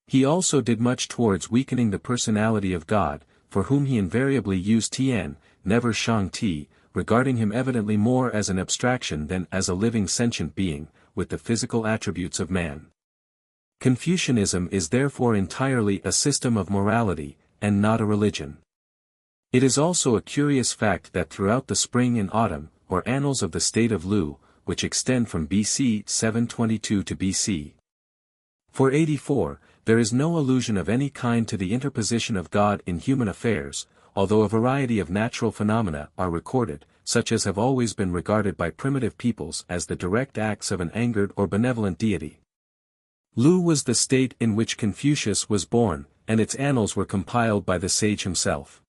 A: He also did much towards weakening the personality of God, for whom he invariably used Tian, never Shang Ti, regarding him evidently more as an abstraction than as a living sentient being, with the physical attributes of man. Confucianism is therefore entirely a system of morality, and not a religion. It is also a curious fact that throughout the spring and autumn, or annals of the state of Lu, which extend from BC 722 to BC 484, there is no allusion of any kind to the interposition of God in human affairs, although a variety of natural phenomena are recorded, such as have always been regarded by primitive peoples as the direct acts of an angered or benevolent deity. Lu was the state in which Confucius was born, and its annals were compiled by the sage himself.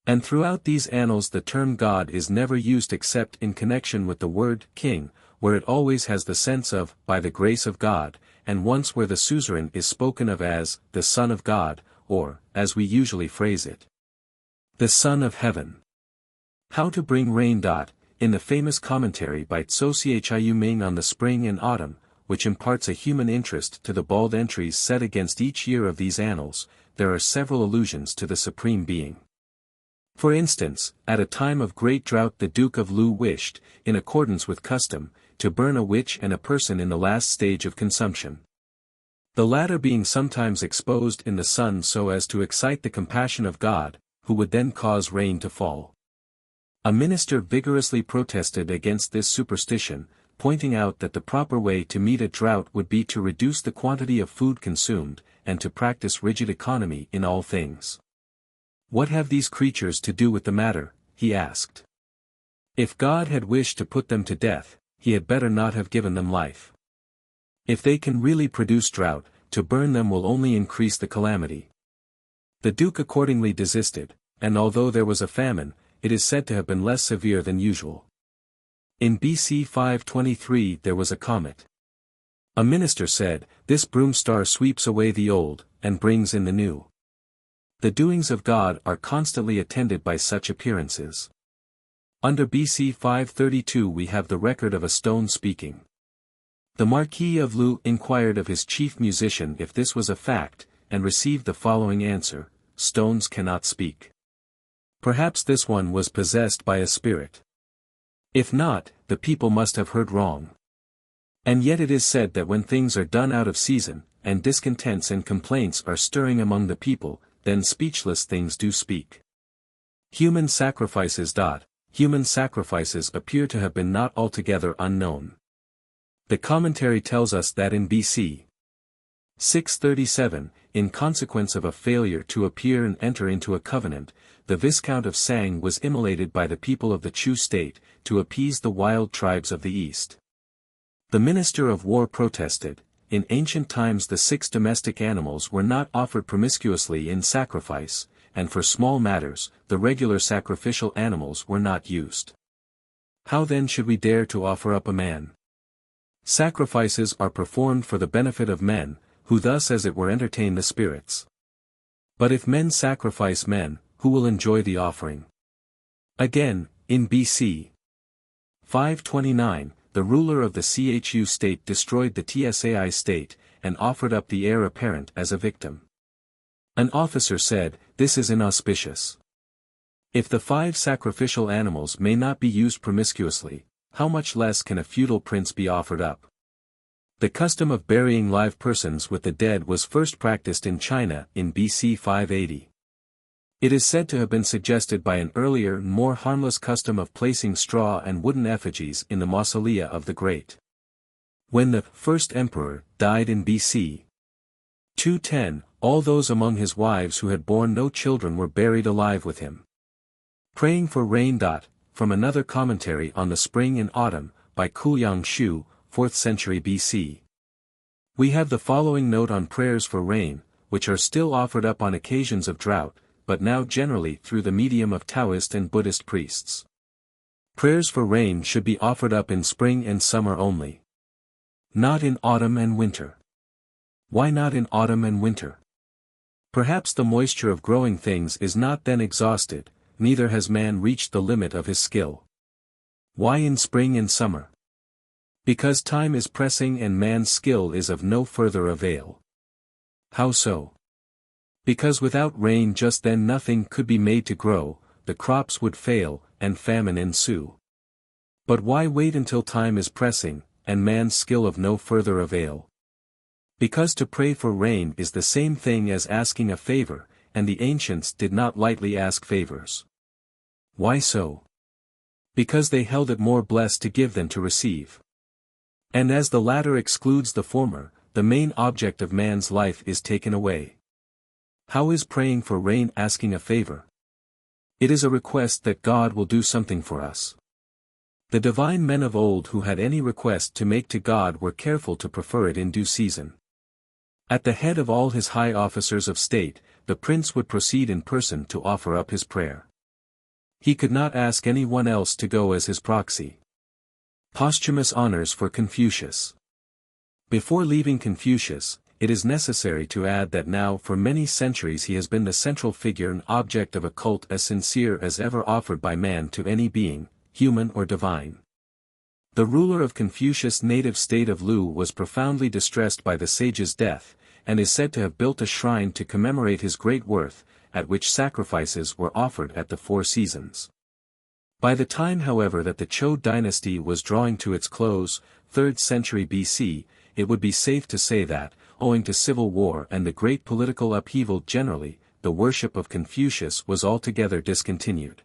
A: And throughout these annals the term God is never used except in connection with the word king, where it always has the sense of, by the grace of God, and once where the suzerain is spoken of as, the Son of God, or, as we usually phrase it, the Son of Heaven. How to Bring Rain. In the famous commentary by Tso Chiu Ming on the spring and autumn, which imparts a human interest to the bald entries set against each year of these annals, there are several allusions to the Supreme Being. For instance, at a time of great drought the Duke of Lu wished, in accordance with custom, to burn a witch and a person in the last stage of consumption. The latter being sometimes exposed in the sun so as to excite the compassion of God, who would then cause rain to fall. A minister vigorously protested against this superstition, pointing out that the proper way to meet a drought would be to reduce the quantity of food consumed, and to practice rigid economy in all things. What have these creatures to do with the matter? He asked. If God had wished to put them to death, he had better not have given them life. If they can really produce drought, to burn them will only increase the calamity. The Duke accordingly desisted, and although there was a famine, it is said to have been less severe than usual. In BC 523 there was a comet. A minister said, "This broom star sweeps away the old, and brings in the new." The doings of God are constantly attended by such appearances. Under BC 532 we have the record of a stone speaking. The Marquis of Lu inquired of his chief musician if this was a fact, and received the following answer: "Stones cannot speak." Perhaps this one was possessed by a spirit. If not, the people must have heard wrong. And yet it is said that when things are done out of season, and discontents and complaints are stirring among the people, then speechless things do speak. Human sacrifices. Human sacrifices appear to have been not altogether unknown. The commentary tells us that in BC 637, in consequence of a failure to appear and enter into a covenant, the Viscount of Sang was immolated by the people of the Chu state, to appease the wild tribes of the east. The Minister of War protested, in ancient times the 6 domestic animals were not offered promiscuously in sacrifice, and for small matters, the regular sacrificial animals were not used. How then should we dare to offer up a man? Sacrifices are performed for the benefit of men, who thus as it were entertain the spirits. But if men sacrifice men, who will enjoy the offering? Again, in BC 529, the ruler of the Chu state destroyed the Tsai state, and offered up the heir apparent as a victim. An officer said, "This is inauspicious. If the 5 sacrificial animals may not be used promiscuously, how much less can a feudal prince be offered up?" The custom of burying live persons with the dead was first practiced in China in BC 580. It is said to have been suggested by an earlier and more harmless custom of placing straw and wooden effigies in the mausolea of the great. When the first emperor died in BC 210, all those among his wives who had borne no children were buried alive with him. Praying for rain. From another commentary on the spring and autumn, by Kuyang Shu, 4th century BC. We have the following note on prayers for rain, which are still offered up on occasions of drought, but now generally through the medium of Taoist and Buddhist priests. Prayers for rain should be offered up in spring and summer only. Not in autumn and winter. Why not in autumn and winter? Perhaps the moisture of growing things is not then exhausted, neither has man reached the limit of his skill. Why in spring and summer? Because time is pressing and man's skill is of no further avail. How so? Because without rain just then nothing could be made to grow, the crops would fail, and famine ensue. But why wait until time is pressing, and man's skill of no further avail? Because to pray for rain is the same thing as asking a favor, and the ancients did not lightly ask favors. Why so? Because they held it more blessed to give than to receive. And as the latter excludes the former, the main object of man's life is taken away. How is praying for rain asking a favor? It is a request that God will do something for us. The divine men of old who had any request to make to God were careful to prefer it in due season. At the head of all his high officers of state, the prince would proceed in person to offer up his prayer. He could not ask any one else to go as his proxy. Posthumous honors for Confucius. Before leaving Confucius, it is necessary to add that now for many centuries he has been the central figure and object of a cult as sincere as ever offered by man to any being, human or divine. The ruler of Confucius' native state of Lu was profoundly distressed by the sage's death, and is said to have built a shrine to commemorate his great worth, at which sacrifices were offered at the 4 seasons. By the time however that the Zhou dynasty was drawing to its close, 3rd century BC, it would be safe to say that, owing to civil war and the great political upheaval generally, the worship of Confucius was altogether discontinued.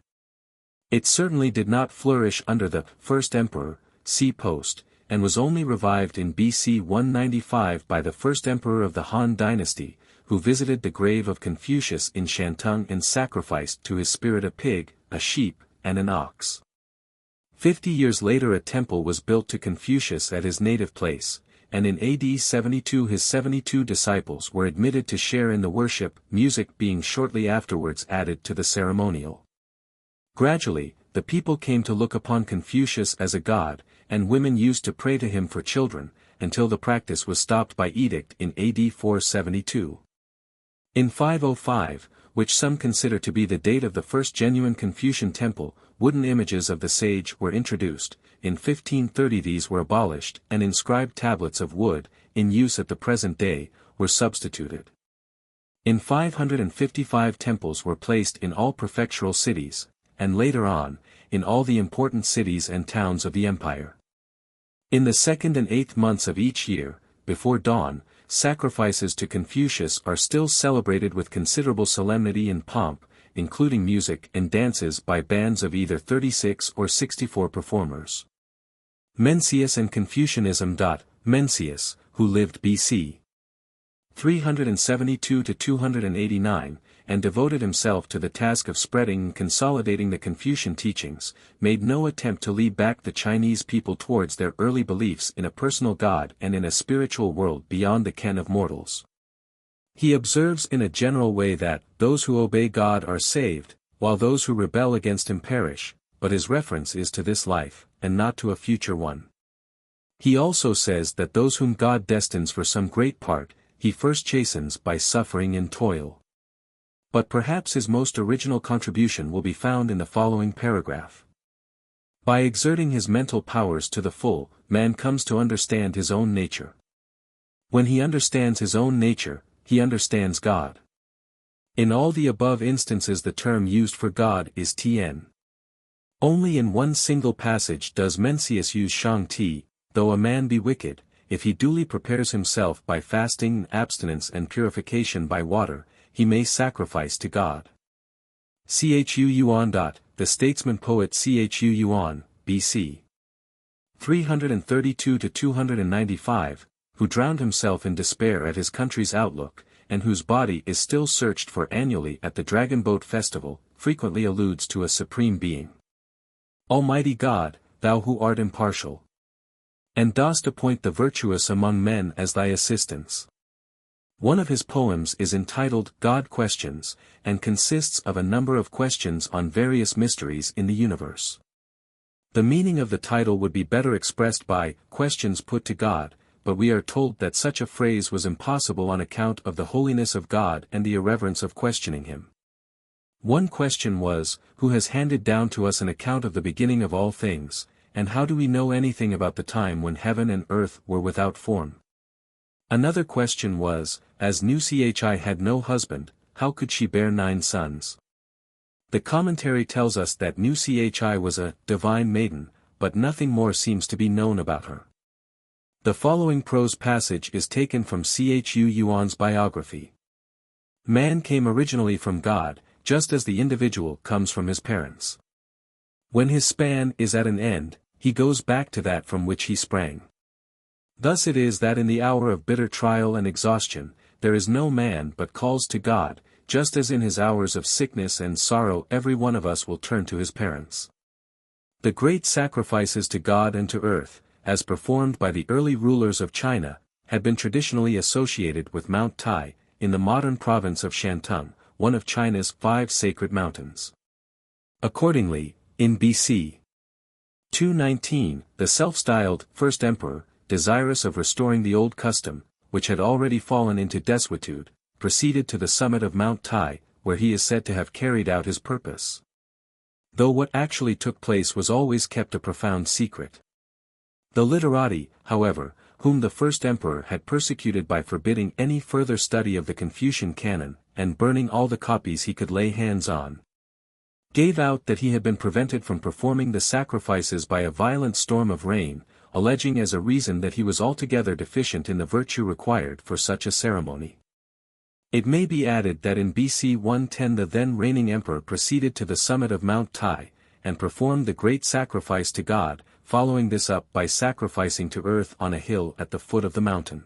A: It certainly did not flourish under the first emperor, see post, and was only revived in BC 195 by the first emperor of the Han dynasty, who visited the grave of Confucius in Shantung and sacrificed to his spirit a pig, a sheep, and an ox. 50 years later a temple was built to Confucius at his native place, and in AD 72 his 72 disciples were admitted to share in the worship, music being shortly afterwards added to the ceremonial. Gradually, the people came to look upon Confucius as a god, and women used to pray to him for children, until the practice was stopped by edict in AD 472. In 505, which some consider to be the date of the first genuine Confucian temple, wooden images of the sage were introduced. In 1530 these were abolished, and inscribed tablets of wood, in use at the present day, were substituted. In 555 temples were placed in all prefectural cities, and later on, in all the important cities and towns of the empire. In the 2nd and 8th months of each year, before dawn, sacrifices to Confucius are still celebrated with considerable solemnity and pomp, including music and dances by bands of either 36 or 64 performers. Mencius and Confucianism. Mencius, who lived BC 372 to 289, and devoted himself to the task of spreading and consolidating the Confucian teachings, made no attempt to lead back the Chinese people towards their early beliefs in a personal God and in a spiritual world beyond the ken of mortals. He observes in a general way that those who obey God are saved, while those who rebel against him perish, but his reference is to this life, and not to a future one. He also says that those whom God destines for some great part, he first chastens by suffering and toil. But perhaps his most original contribution will be found in the following paragraph. By exerting his mental powers to the full, man comes to understand his own nature. When he understands his own nature, he understands God. In all the above instances the term used for God is Tien. Only in one single passage does Mencius use Shang Ti, though a man be wicked, if he duly prepares himself by fasting and abstinence and purification by water, he may sacrifice to God. Chu Yuan. The statesman poet Chu Yuan, B.C. 332 to 295, who drowned himself in despair at his country's outlook, and whose body is still searched for annually at the Dragon Boat Festival, frequently alludes to a supreme being. Almighty God, thou who art impartial, and dost appoint the virtuous among men as thy assistants. One of his poems is entitled God Questions, and consists of a number of questions on various mysteries in the universe. The meaning of the title would be better expressed by questions put to God, but we are told that such a phrase was impossible on account of the holiness of God and the irreverence of questioning him. One question was, who has handed down to us an account of the beginning of all things, and how do we know anything about the time when heaven and earth were without form? Another question was, as Nuchi had no husband, how could she bear 9 sons? The commentary tells us that Nuchi was a divine maiden, but nothing more seems to be known about her. The following prose passage is taken from Chu Yuan's biography. Man came originally from God, just as the individual comes from his parents. When his span is at an end, he goes back to that from which he sprang. Thus it is that in the hour of bitter trial and exhaustion, there is no man but calls to God, just as in his hours of sickness and sorrow every one of us will turn to his parents. The great sacrifices to God and to earth, as performed by the early rulers of China, had been traditionally associated with Mount Tai, in the modern province of Shantung, one of China's 5 sacred mountains. Accordingly, in BC 219, the self-styled first emperor, desirous of restoring the old custom, which had already fallen into desuetude, proceeded to the summit of Mount Tai, where he is said to have carried out his purpose. Though what actually took place was always kept a profound secret. The literati, however, whom the first emperor had persecuted by forbidding any further study of the Confucian canon, and burning all the copies he could lay hands on, gave out that he had been prevented from performing the sacrifices by a violent storm of rain, alleging as a reason that he was altogether deficient in the virtue required for such a ceremony. It may be added that in BC 110 the then reigning emperor proceeded to the summit of Mount Tai, and performed the great sacrifice to God, following this up by sacrificing to earth on a hill at the foot of the mountain.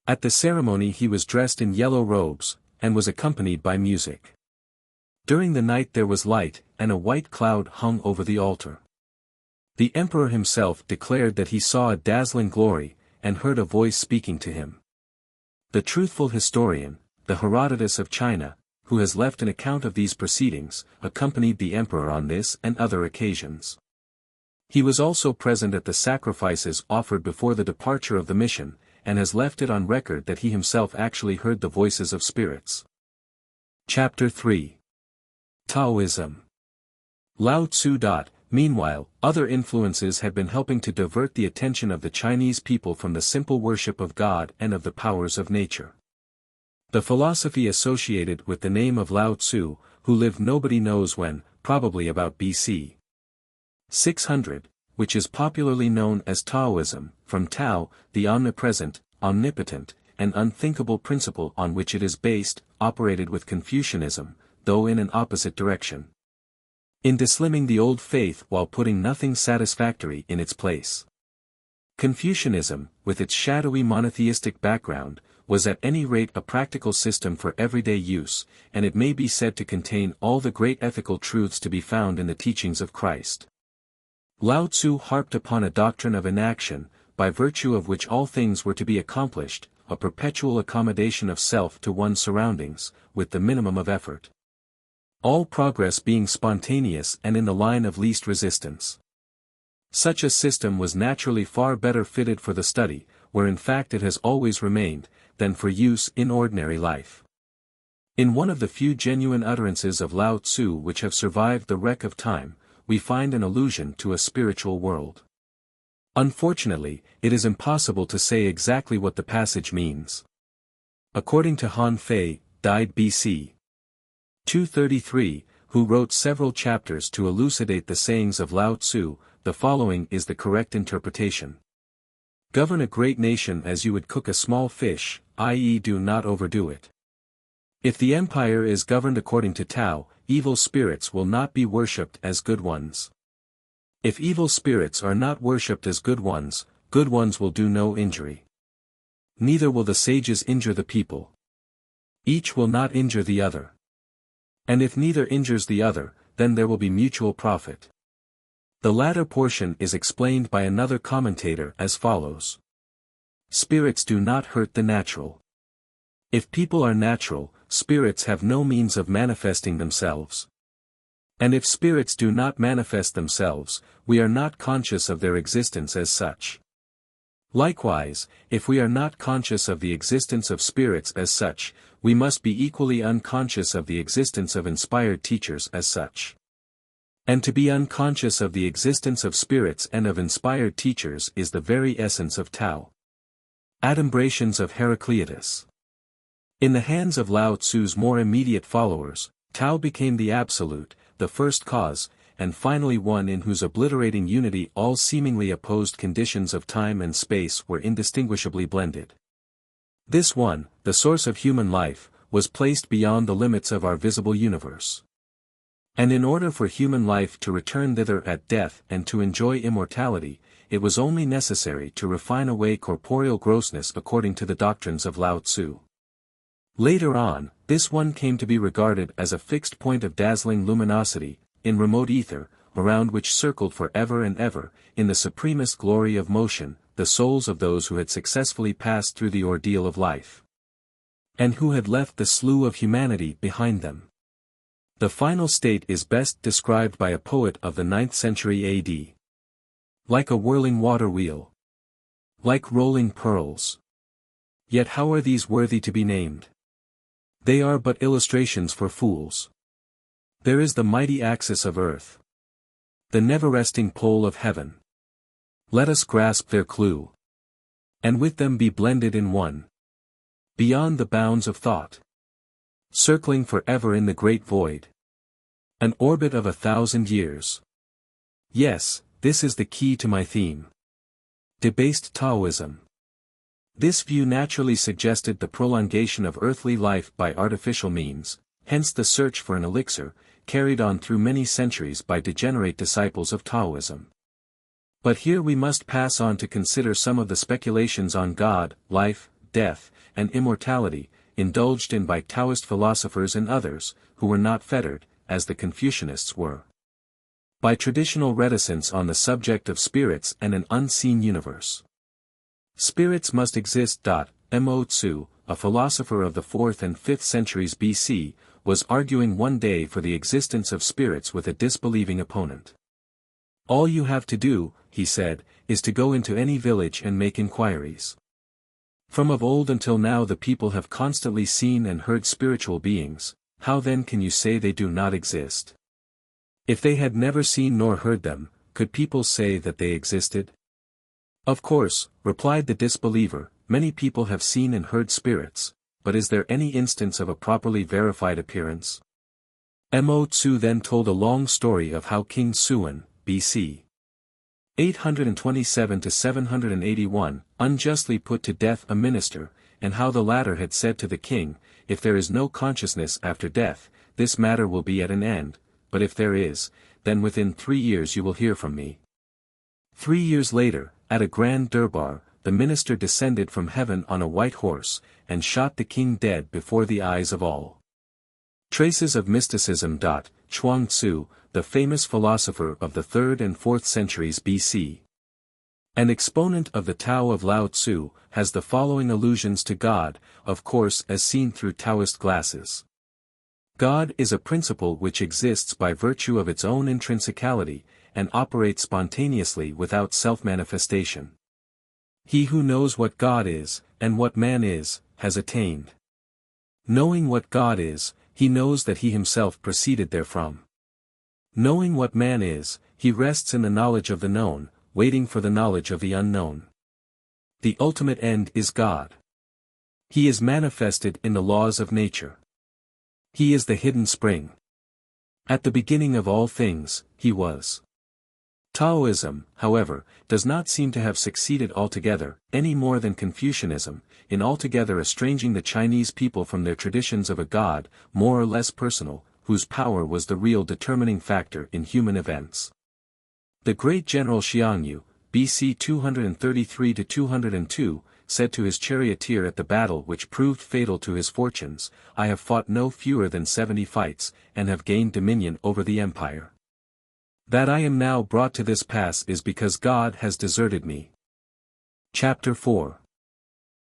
A: At the ceremony he was dressed in yellow robes, and was accompanied by music. During the night there was light, and a white cloud hung over the altar. The emperor himself declared that he saw a dazzling glory, and heard a voice speaking to him. The truthful historian, the Herodotus of China, who has left an account of these proceedings, accompanied the emperor on this and other occasions. He was also present at the sacrifices offered before the departure of the mission, and has left it on record that he himself actually heard the voices of spirits. Chapter 3. Taoism. Lao Tzu. Meanwhile, other influences had been helping to divert the attention of the Chinese people from the simple worship of God and of the powers of nature. The philosophy associated with the name of Lao Tzu, who lived nobody knows when, probably about BC 600, which is popularly known as Taoism, from Tao, the omnipresent, omnipotent, and unthinkable principle on which it is based, operated with Confucianism, though in an opposite direction. In dislimming the old faith while putting nothing satisfactory in its place. Confucianism, with its shadowy monotheistic background, was at any rate a practical system for everyday use, and it may be said to contain all the great ethical truths to be found in the teachings of Christ. Lao Tzu harped upon a doctrine of inaction, by virtue of which all things were to be accomplished, a perpetual accommodation of self to one's surroundings, with the minimum of effort. All progress being spontaneous and in the line of least resistance. Such a system was naturally far better fitted for the study, where in fact it has always remained, than for use in ordinary life. In one of the few genuine utterances of Lao Tzu which have survived the wreck of time, we find an allusion to a spiritual world. Unfortunately, it is impossible to say exactly what the passage means. According to Han Fei, died BC 233, who wrote several chapters to elucidate the sayings of Lao Tzu, the following is the correct interpretation. Govern a great nation as you would cook a small fish, i.e. do not overdo it. If the empire is governed according to Tao, evil spirits will not be worshipped as good ones. If evil spirits are not worshipped as good ones will do no injury. Neither will the sages injure the people. Each will not injure the other. And if neither injures the other, then there will be mutual profit. The latter portion is explained by another commentator as follows. Spirits do not hurt the natural. If people are natural, spirits have no means of manifesting themselves. And if spirits do not manifest themselves, we are not conscious of their existence as such. Likewise, if we are not conscious of the existence of spirits as such, we must be equally unconscious of the existence of inspired teachers as such. And to be unconscious of the existence of spirits and of inspired teachers is the very essence of Tao. Adumbrations of Heraclitus. In the hands of Lao Tzu's more immediate followers, Tao became the absolute, the first cause, and finally one in whose obliterating unity all seemingly opposed conditions of time and space were indistinguishably blended. This one, the source of human life, was placed beyond the limits of our visible universe. And in order for human life to return thither at death and to enjoy immortality, it was only necessary to refine away corporeal grossness according to the doctrines of Lao Tzu. Later on, this one came to be regarded as a fixed point of dazzling luminosity, in remote ether, around which circled for ever and ever, in the supremest glory of motion, the souls of those who had successfully passed through the ordeal of life, and who had left the slough of humanity behind them. The final state is best described by a poet of the 9th century AD. Like a whirling water wheel. Like rolling pearls. Yet how are these worthy to be named? They are but illustrations for fools. There is the mighty axis of earth. The never-resting pole of heaven. Let us grasp their clue. And with them be blended in one. Beyond the bounds of thought. Circling forever in the great void. An orbit of 1,000 years. Yes, this is the key to my theme. Debased Taoism. This view naturally suggested the prolongation of earthly life by artificial means, hence the search for an elixir, carried on through many centuries by degenerate disciples of Taoism. But here we must pass on to consider some of the speculations on God, life, death, and immortality, indulged in by Taoist philosophers and others, who were not fettered, as the Confucianists were, by traditional reticence on the subject of spirits and an unseen universe. Spirits must exist. Mo Tzu, a philosopher of the 4th and 5th centuries BC, was arguing one day for the existence of spirits with a disbelieving opponent. All you have to do, he said, is to go into any village and make inquiries. From of old until now the people have constantly seen and heard spiritual beings, how then can you say they do not exist? If they had never seen nor heard them, could people say that they existed? Of course, replied the disbeliever, many people have seen and heard spirits, but is there any instance of a properly verified appearance? Mo Tzu then told a long story of how King Suan, B.C. 827 to 781, unjustly put to death a minister, and how the latter had said to the king, if there is no consciousness after death, this matter will be at an end, but if there is, then within 3 years you will hear from me. 3 years later, at a grand durbar, the minister descended from heaven on a white horse, and shot the king dead before the eyes of all. Traces of Mysticism. Chuang Tzu, the famous philosopher of the 3rd and 4th centuries BC, an exponent of the Tao of Lao Tzu, has the following allusions to God, of course as seen through Taoist glasses. God is a principle which exists by virtue of its own intrinsicality, and operates spontaneously without self-manifestation. He who knows what God is, and what man is, has attained. Knowing what God is, he knows that he himself proceeded therefrom. Knowing what man is, he rests in the knowledge of the known, waiting for the knowledge of the unknown. The ultimate end is God. He is manifested in the laws of nature. He is the hidden spring. At the beginning of all things, he was. Taoism, however, does not seem to have succeeded altogether, any more than Confucianism, in altogether estranging the Chinese people from their traditions of a God, more or less personal, whose power was the real determining factor in human events. The great general Xiangyu, BC 233 to 202, said to his charioteer at the battle which proved fatal to his fortunes, I have fought no fewer than 70 fights, and have gained dominion over the empire. That I am now brought to this pass is because God has deserted me. Chapter 4.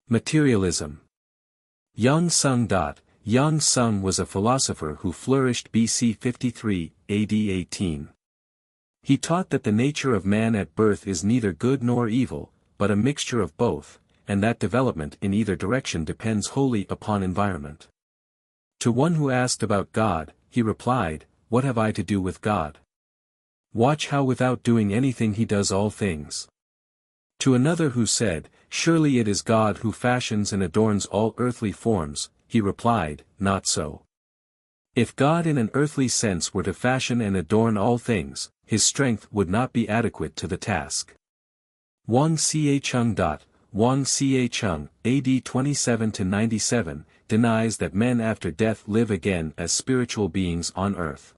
A: Materialism. Yang Sung. Yang Sung was a philosopher who flourished BC 53, AD 18. He taught that the nature of man at birth is neither good nor evil, but a mixture of both, and that development in either direction depends wholly upon environment. To one who asked about God, he replied, "What have I to do with God? Watch how without doing anything he does all things." To another who said, "Surely it is God who fashions and adorns all earthly forms," he replied, "Not so. If God in an earthly sense were to fashion and adorn all things, his strength would not be adequate to the task." Wang Xiecheng. Wang Xiecheng, AD 27–97, denies that men after death live again as spiritual beings on earth.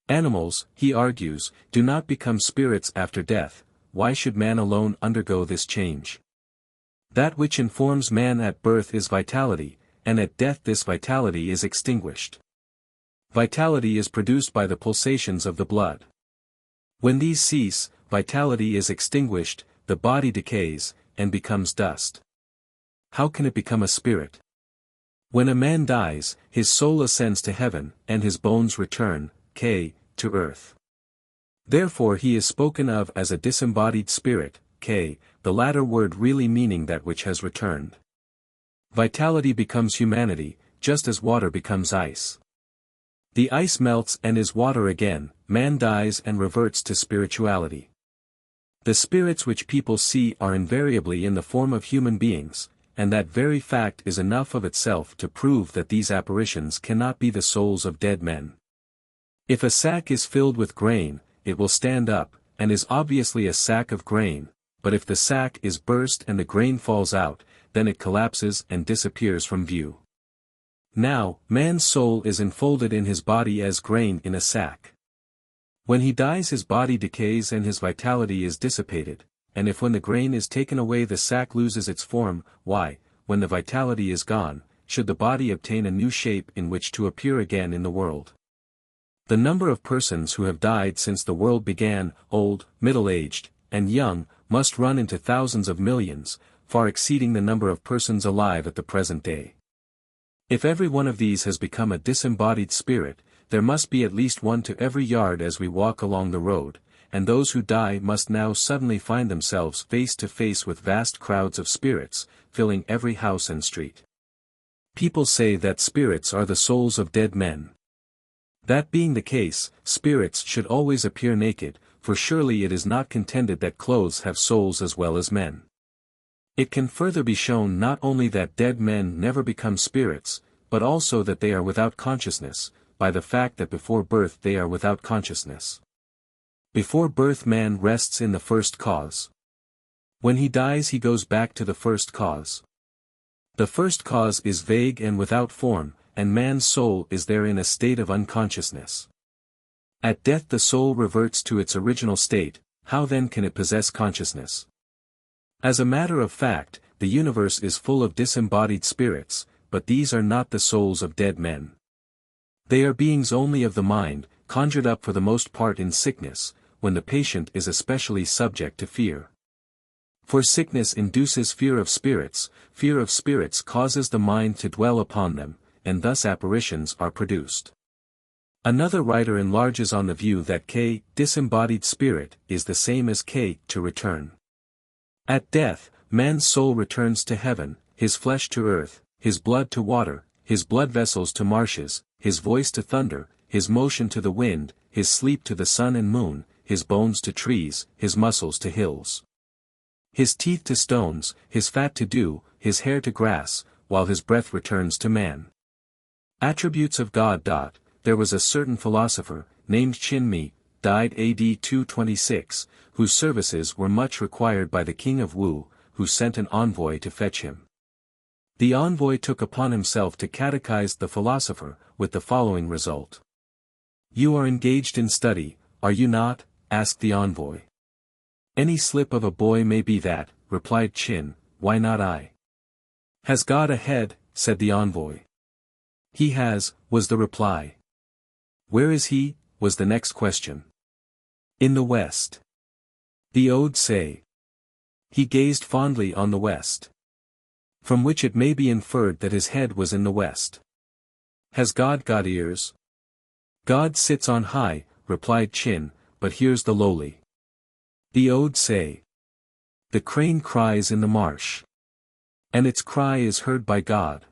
A: Animals, he argues, do not become spirits after death. Why should man alone undergo this change? That which informs man at birth is vitality, and at death this vitality is extinguished. Vitality is produced by the pulsations of the blood. When these cease, vitality is extinguished, the body decays, and becomes dust. How can it become a spirit? When a man dies, his soul ascends to heaven, and his bones return, to earth. Therefore he is spoken of as a disembodied spirit, the latter word really meaning that which has returned. Vitality becomes humanity, just as water becomes ice. The ice melts and is water again, man dies and reverts to spirituality. The spirits which people see are invariably in the form of human beings, and that very fact is enough of itself to prove that these apparitions cannot be the souls of dead men. If a sack is filled with grain, it will stand up, and is obviously a sack of grain, but if the sack is burst and the grain falls out, then it collapses and disappears from view. Now, man's soul is enfolded in his body as grain in a sack. When he dies his body decays and his vitality is dissipated, and if when the grain is taken away the sack loses its form, why, when the vitality is gone, should the body obtain a new shape in which to appear again in the world? The number of persons who have died since the world began, old, middle-aged, and young, must run into thousands of millions, far exceeding the number of persons alive at the present day. If every one of these has become a disembodied spirit, there must be at least one to every yard as we walk along the road, and those who die must now suddenly find themselves face to face with vast crowds of spirits, filling every house and street. People say that spirits are the souls of dead men. That being the case, spirits should always appear naked, for surely it is not contended that clothes have souls as well as men. It can further be shown not only that dead men never become spirits, but also that they are without consciousness, by the fact that before birth they are without consciousness. Before birth man rests in the first cause. When he dies he goes back to the first cause. The first cause is vague and without form, and man's soul is there in a state of unconsciousness. At death the soul reverts to its original state. How then can it possess consciousness? As a matter of fact, the universe is full of disembodied spirits, but these are not the souls of dead men. They are beings only of the mind, conjured up for the most part in sickness, when the patient is especially subject to fear. For sickness induces fear of spirits causes the mind to dwell upon them, and thus apparitions are produced. Another writer enlarges on the view that disembodied spirit, is the same as to return. At death, man's soul returns to heaven, his flesh to earth, his blood to water, his blood vessels to marshes, his voice to thunder, his motion to the wind, his sleep to the sun and moon, his bones to trees, his muscles to hills. His teeth to stones, his fat to dew, his hair to grass, while his breath returns to man. Attributes of God. There was a certain philosopher, named Qin Mi, died AD 226, whose services were much required by the king of Wu, who sent an envoy to fetch him. The envoy took upon himself to catechize the philosopher, with the following result. "You are engaged in study, are you not?" asked the envoy. "Any slip of a boy may be that," replied Qin, "why not I?" "Has God a head?" said the envoy. "He has," was the reply. "Where is he?" was the next question. "In the west." The Ode say. He gazed fondly on the west. From which it may be inferred that his head was in the west. "Has God got ears?" "God sits on high," replied Qin, "but hears the lowly." The Ode say. The crane cries in the marsh. And its cry is heard by God.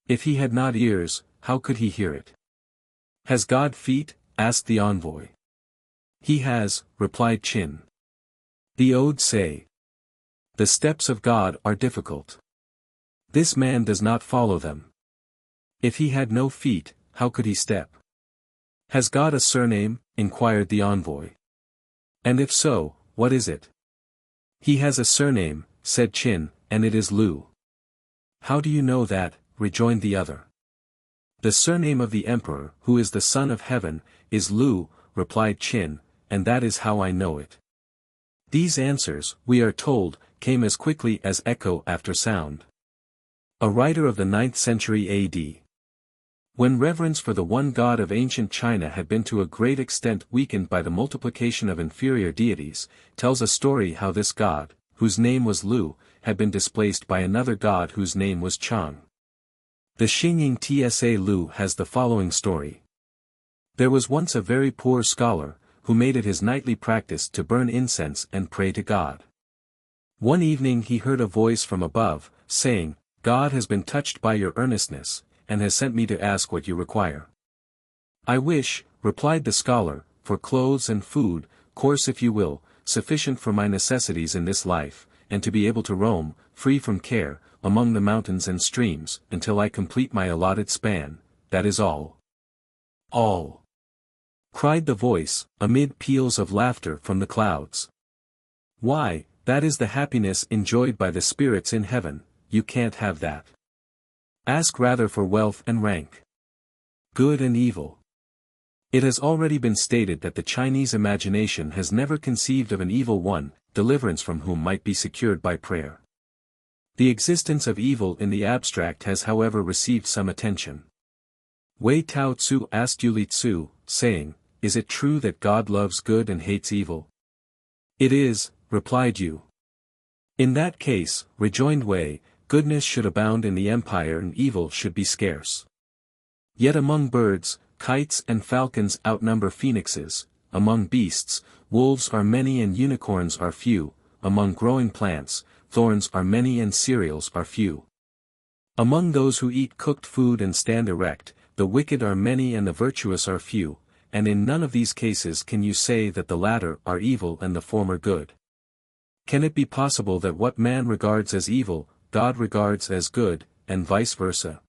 A: If he had not ears, how could he hear it? Has God feet? Asked the envoy. He has, replied Qin. The Ode say. The steps of God are difficult. This man does not follow them. If he had no feet, how could he step? Has God a surname? Inquired the envoy. And if so, what is it? He has a surname, said Qin, and it is Lu. How do you know that? Rejoined the other. The surname of the emperor, who is the son of heaven, is Lu, replied Qin, and that is how I know it. These answers, we are told, came as quickly as echo after sound. A writer of the 9th century A.D. When reverence for the one God of ancient China had been to a great extent weakened by the multiplication of inferior deities, tells a story how this God, whose name was Lu, had been displaced by another God whose name was Chang. The Xingying Tsa Lu has the following story. There was once a very poor scholar, who made it his nightly practice to burn incense and pray to God. One evening he heard a voice from above, saying, God has been touched by your earnestness, and has sent me to ask what you require. I wish, replied the scholar, for clothes and food, coarse if you will, sufficient for my necessities in this life, and to be able to roam, free from care, among the mountains and streams, until I complete my allotted span, that is all. All. Cried the voice, amid peals of laughter from the clouds. Why, that is the happiness enjoyed by the spirits in heaven, you can't have that. Ask rather for wealth and rank. Good and evil. It has already been stated that the Chinese imagination has never conceived of an evil one, deliverance from whom might be secured by prayer. The existence of evil in the abstract has however received some attention. Lao Tzu asked Yu Tzu, saying, Is it true that God loves good and hates evil? It is, replied Yu. In that case, rejoined Wei, goodness should abound in the empire and evil should be scarce. Yet among birds, kites and falcons outnumber phoenixes, among beasts, wolves are many and unicorns are few, among growing plants, thorns are many and cereals are few. Among those who eat cooked food and stand erect, the wicked are many and the virtuous are few, and in none of these cases can you say that the latter are evil and the former good. Can it be possible that what man regards as evil, God regards as good, and vice versa?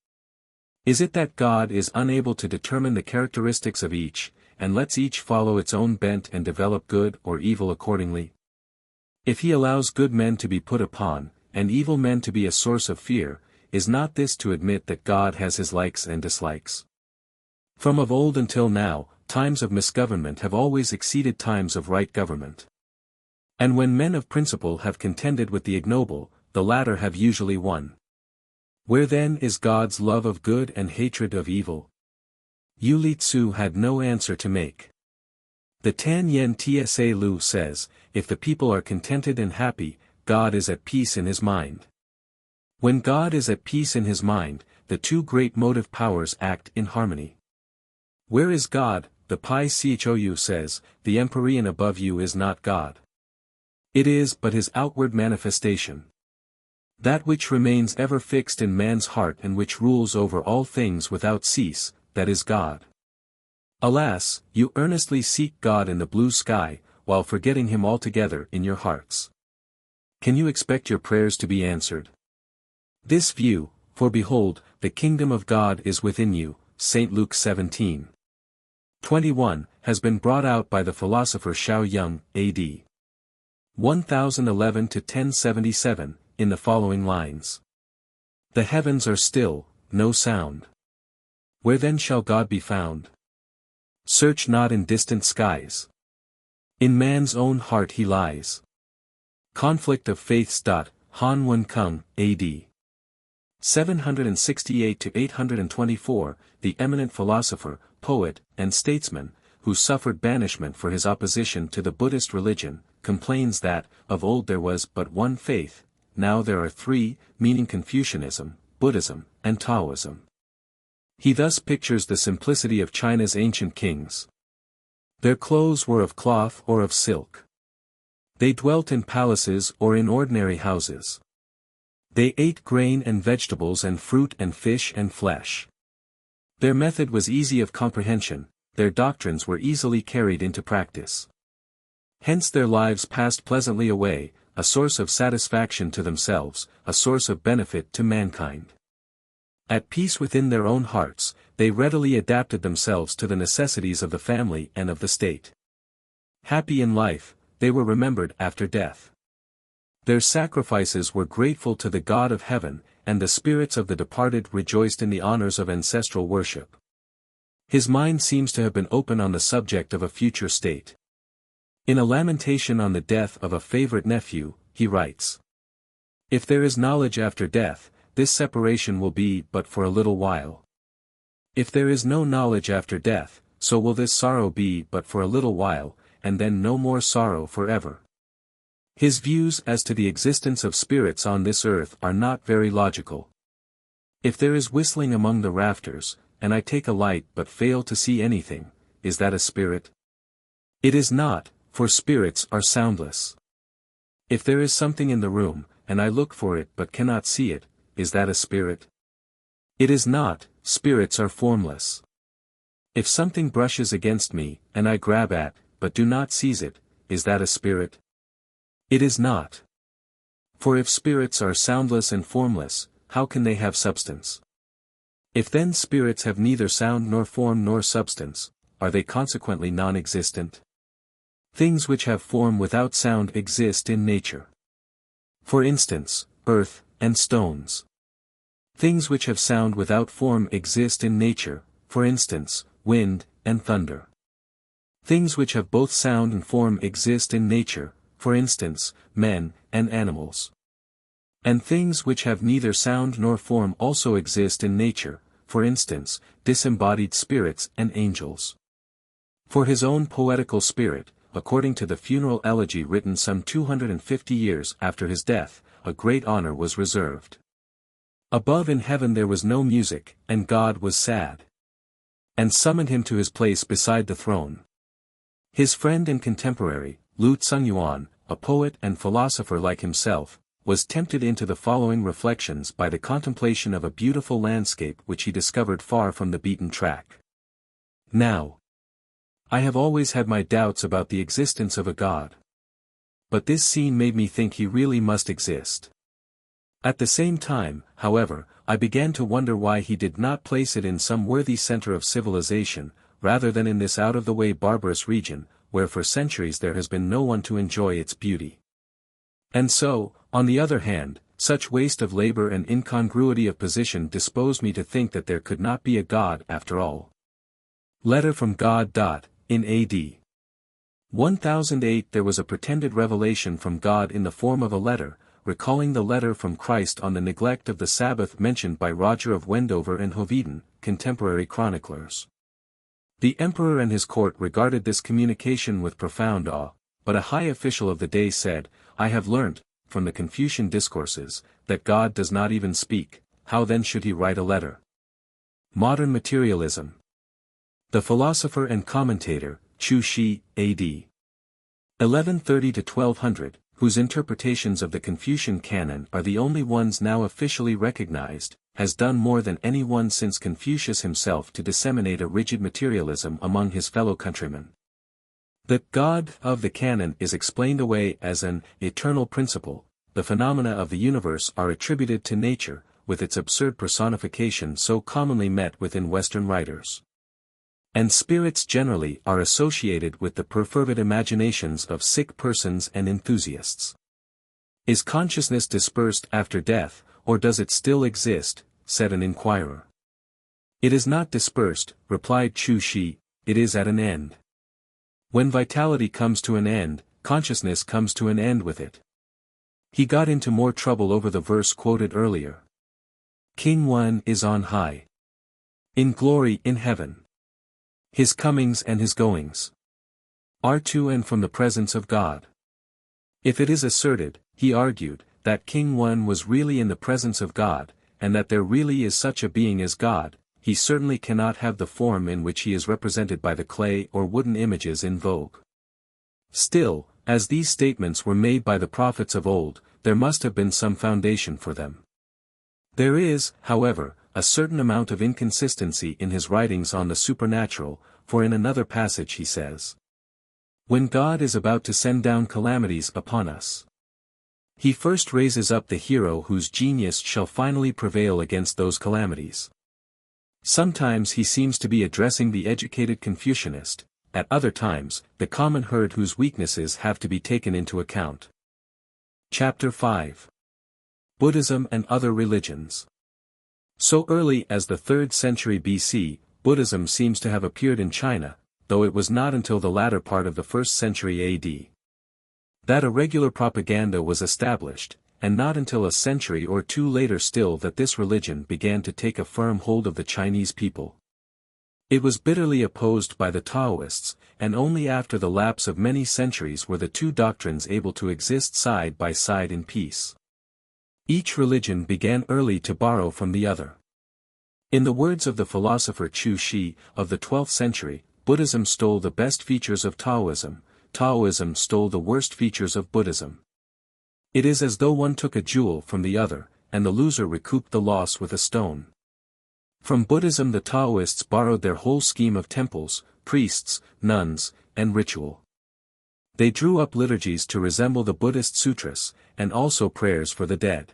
A: Is it that God is unable to determine the characteristics of each, and lets each follow its own bent and develop good or evil accordingly? If he allows good men to be put upon, and evil men to be a source of fear, is not this to admit that God has his likes and dislikes? From of old until now, times of misgovernment have always exceeded times of right government. And when men of principle have contended with the ignoble, the latter have usually won. Where then is God's love of good and hatred of evil? Yu Tzu had no answer to make. The Tan Yen Tsa Lu says, if the people are contented and happy, God is at peace in his mind. When God is at peace in his mind, the two great motive powers act in harmony. Where is God? The Pai Chou says, the empyrean above you is not God. It is but his outward manifestation. That which remains ever fixed in man's heart and which rules over all things without cease, that is God. Alas, you earnestly seek God in the blue sky, while forgetting him altogether in your hearts. Can you expect your prayers to be answered? This view, for behold, the kingdom of God is within you, St. Luke 17:21, has been brought out by the philosopher Shao Yung, A.D. 1011 to 1077, in the following lines. The heavens are still, no sound. Where then shall God be found? Search not in distant skies. In man's own heart he lies. Conflict of Faiths. Han Wen Kung, A.D. 768 to 824, the eminent philosopher, poet, and statesman, who suffered banishment for his opposition to the Buddhist religion, complains that, of old there was but one faith, now there are three, meaning Confucianism, Buddhism, and Taoism. He thus pictures the simplicity of China's ancient kings. Their clothes were of cloth or of silk. They dwelt in palaces or in ordinary houses. They ate grain and vegetables and fruit and fish and flesh. Their method was easy of comprehension, their doctrines were easily carried into practice. Hence their lives passed pleasantly away, a source of satisfaction to themselves, a source of benefit to mankind. At peace within their own hearts, they readily adapted themselves to the necessities of the family and of the state. Happy in life, they were remembered after death. Their sacrifices were grateful to the God of heaven, and the spirits of the departed rejoiced in the honors of ancestral worship. His mind seems to have been open on the subject of a future state. In a lamentation on the death of a favorite nephew, he writes, "If there is knowledge after death, this separation will be but for a little while. If there is no knowledge after death, so will this sorrow be but for a little while, and then no more sorrow forever." His views as to the existence of spirits on this earth are not very logical. If there is whistling among the rafters, and I take a light but fail to see anything, is that a spirit? It is not, for spirits are soundless. If there is something in the room, and I look for it but cannot see it, is that a spirit? It is not, spirits are formless. If something brushes against me, and I grab at, but do not seize it, is that a spirit? It is not. For if spirits are soundless and formless, how can they have substance? If then spirits have neither sound nor form nor substance, are they consequently non-existent? Things which have form without sound exist in nature. For instance, earth, and stones. Things which have sound without form exist in nature, for instance, wind, and thunder. Things which have both sound and form exist in nature, for instance, men, and animals. And things which have neither sound nor form also exist in nature, for instance, disembodied spirits and angels. For his own poetical spirit, according to the funeral elegy written some 250 years after his death, a great honor was reserved. Above in heaven there was no music, and God was sad. And summoned him to his place beside the throne. His friend and contemporary, Lao Tzu, a poet and philosopher like himself, was tempted into the following reflections by the contemplation of a beautiful landscape which he discovered far from the beaten track. Now, I have always had my doubts about the existence of a God. But this scene made me think he really must exist. At the same time, however, I began to wonder why he did not place it in some worthy center of civilization, rather than in this out-of-the-way barbarous region, where for centuries there has been no one to enjoy its beauty. And so, on the other hand, such waste of labor and incongruity of position disposed me to think that there could not be a God after all. Letter from God. In A.D. 1008 there was a pretended revelation from God in the form of a letter, recalling the letter from Christ on the neglect of the Sabbath mentioned by Roger of Wendover and Hoveden, contemporary chroniclers. The emperor and his court regarded this communication with profound awe, but a high official of the day said, "I have learnt, from the Confucian discourses, that God does not even speak, how then should he write a letter?" Modern Materialism. The philosopher and commentator, Chu Shi, A.D. 1130 to 1200, whose interpretations of the Confucian canon are the only ones now officially recognized, has done more than anyone since Confucius himself to disseminate a rigid materialism among his fellow countrymen. The God of the canon is explained away as an eternal principle. The phenomena of the universe are attributed to nature, with its absurd personification so commonly met with in Western writers. And spirits generally are associated with the perfervid imaginations of sick persons and enthusiasts. Is consciousness dispersed after death, or does it still exist? Said an inquirer. It is not dispersed, replied Chu Shi, it is at an end. When vitality comes to an end, consciousness comes to an end with it. He got into more trouble over the verse quoted earlier. King Wen is on high. In glory in heaven. His comings and his goings are to and from the presence of God. If it is asserted, he argued, that King Wen was really in the presence of God, and that there really is such a being as God, he certainly cannot have the form in which he is represented by the clay or wooden images in vogue. Still, As these statements were made by the prophets of old, there must have been some foundation for them. There is, however, a certain amount of inconsistency in his writings on the supernatural, for in another passage he says, "When God is about to send down calamities upon us, he first raises up the hero whose genius shall finally prevail against those calamities." Sometimes he seems to be addressing the educated Confucianist, at other times, the common herd whose weaknesses have to be taken into account. Chapter 5. Buddhism and Other Religions. So early as the 3rd century BC, Buddhism seems to have appeared in China, though it was not until the latter part of the 1st century AD that a regular propaganda was established, and not until a century or two later still that this religion began to take a firm hold of the Chinese people. It was bitterly opposed by the Taoists, and only after the lapse of many centuries were the two doctrines able to exist side by side in peace. Each religion began early to borrow from the other. In the words of the philosopher Chu Shi of the 12th century, Buddhism stole the best features of Taoism, Taoism stole the worst features of Buddhism. It is as though one took a jewel from the other, and the loser recouped the loss with a stone. From Buddhism the Taoists borrowed their whole scheme of temples, priests, nuns, and ritual. They drew up liturgies to resemble the Buddhist sutras, and also prayers for the dead.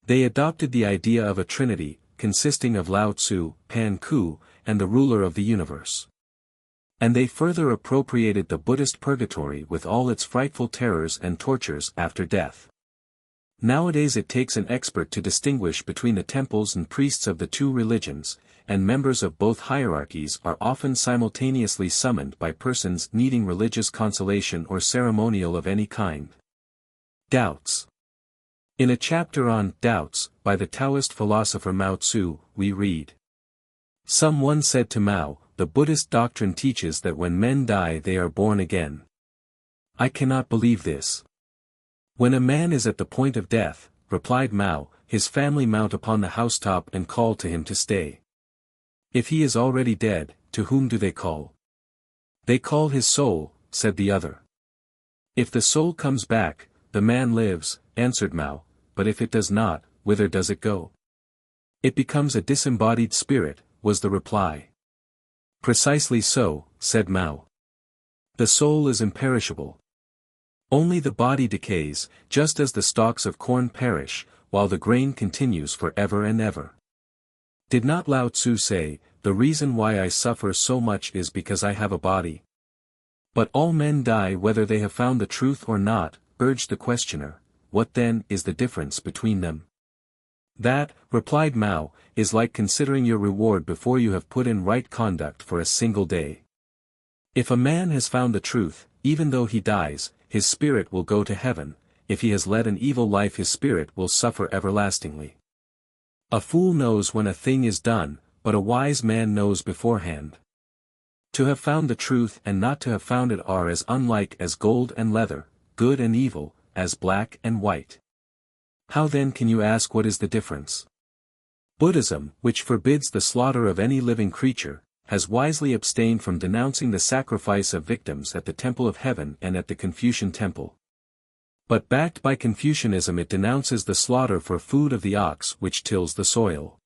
A: They adopted the idea of a trinity, consisting of Lao Tzu, Pan Ku, and the ruler of the universe. And they further appropriated the Buddhist purgatory with all its frightful terrors and tortures after death. Nowadays it takes an expert to distinguish between the temples and priests of the two religions, and members of both hierarchies are often simultaneously summoned by persons needing religious consolation or ceremonial of any kind. Doubts. In a chapter on Doubts, by the Taoist philosopher Lao Tzu, we read, "Someone said to Mao, the Buddhist doctrine teaches that when men die they are born again. I cannot believe this. When a man is at the point of death, replied Mao, his family mount upon the housetop and call to him to stay. If he is already dead, to whom do they call? They call his soul, said the other. If the soul comes back, the man lives, answered Mao, but if it does not, whither does it go? It becomes a disembodied spirit, was the reply. Precisely so, said Mao. The soul is imperishable. Only the body decays, just as the stalks of corn perish, while the grain continues forever and ever. Did not Lao Tzu say, the reason why I suffer so much is because I have a body? But all men die whether they have found the truth or not, urged the questioner. What then is the difference between them? That, replied Mao, is like considering your reward before you have put in right conduct for a single day. If a man has found the truth, even though he dies, his spirit will go to heaven, if he has led an evil life his spirit will suffer everlastingly. A fool knows when a thing is done, but a wise man knows beforehand. To have found the truth and not to have found it are as unlike as gold and leather, good and evil, as black and white. How then can you ask what is the difference? Buddhism, which forbids the slaughter of any living creature, has wisely abstained from denouncing the sacrifice of victims at the Temple of Heaven and at the Confucian Temple. But backed by Confucianism it denounces the slaughter for food of the ox which tills the soil.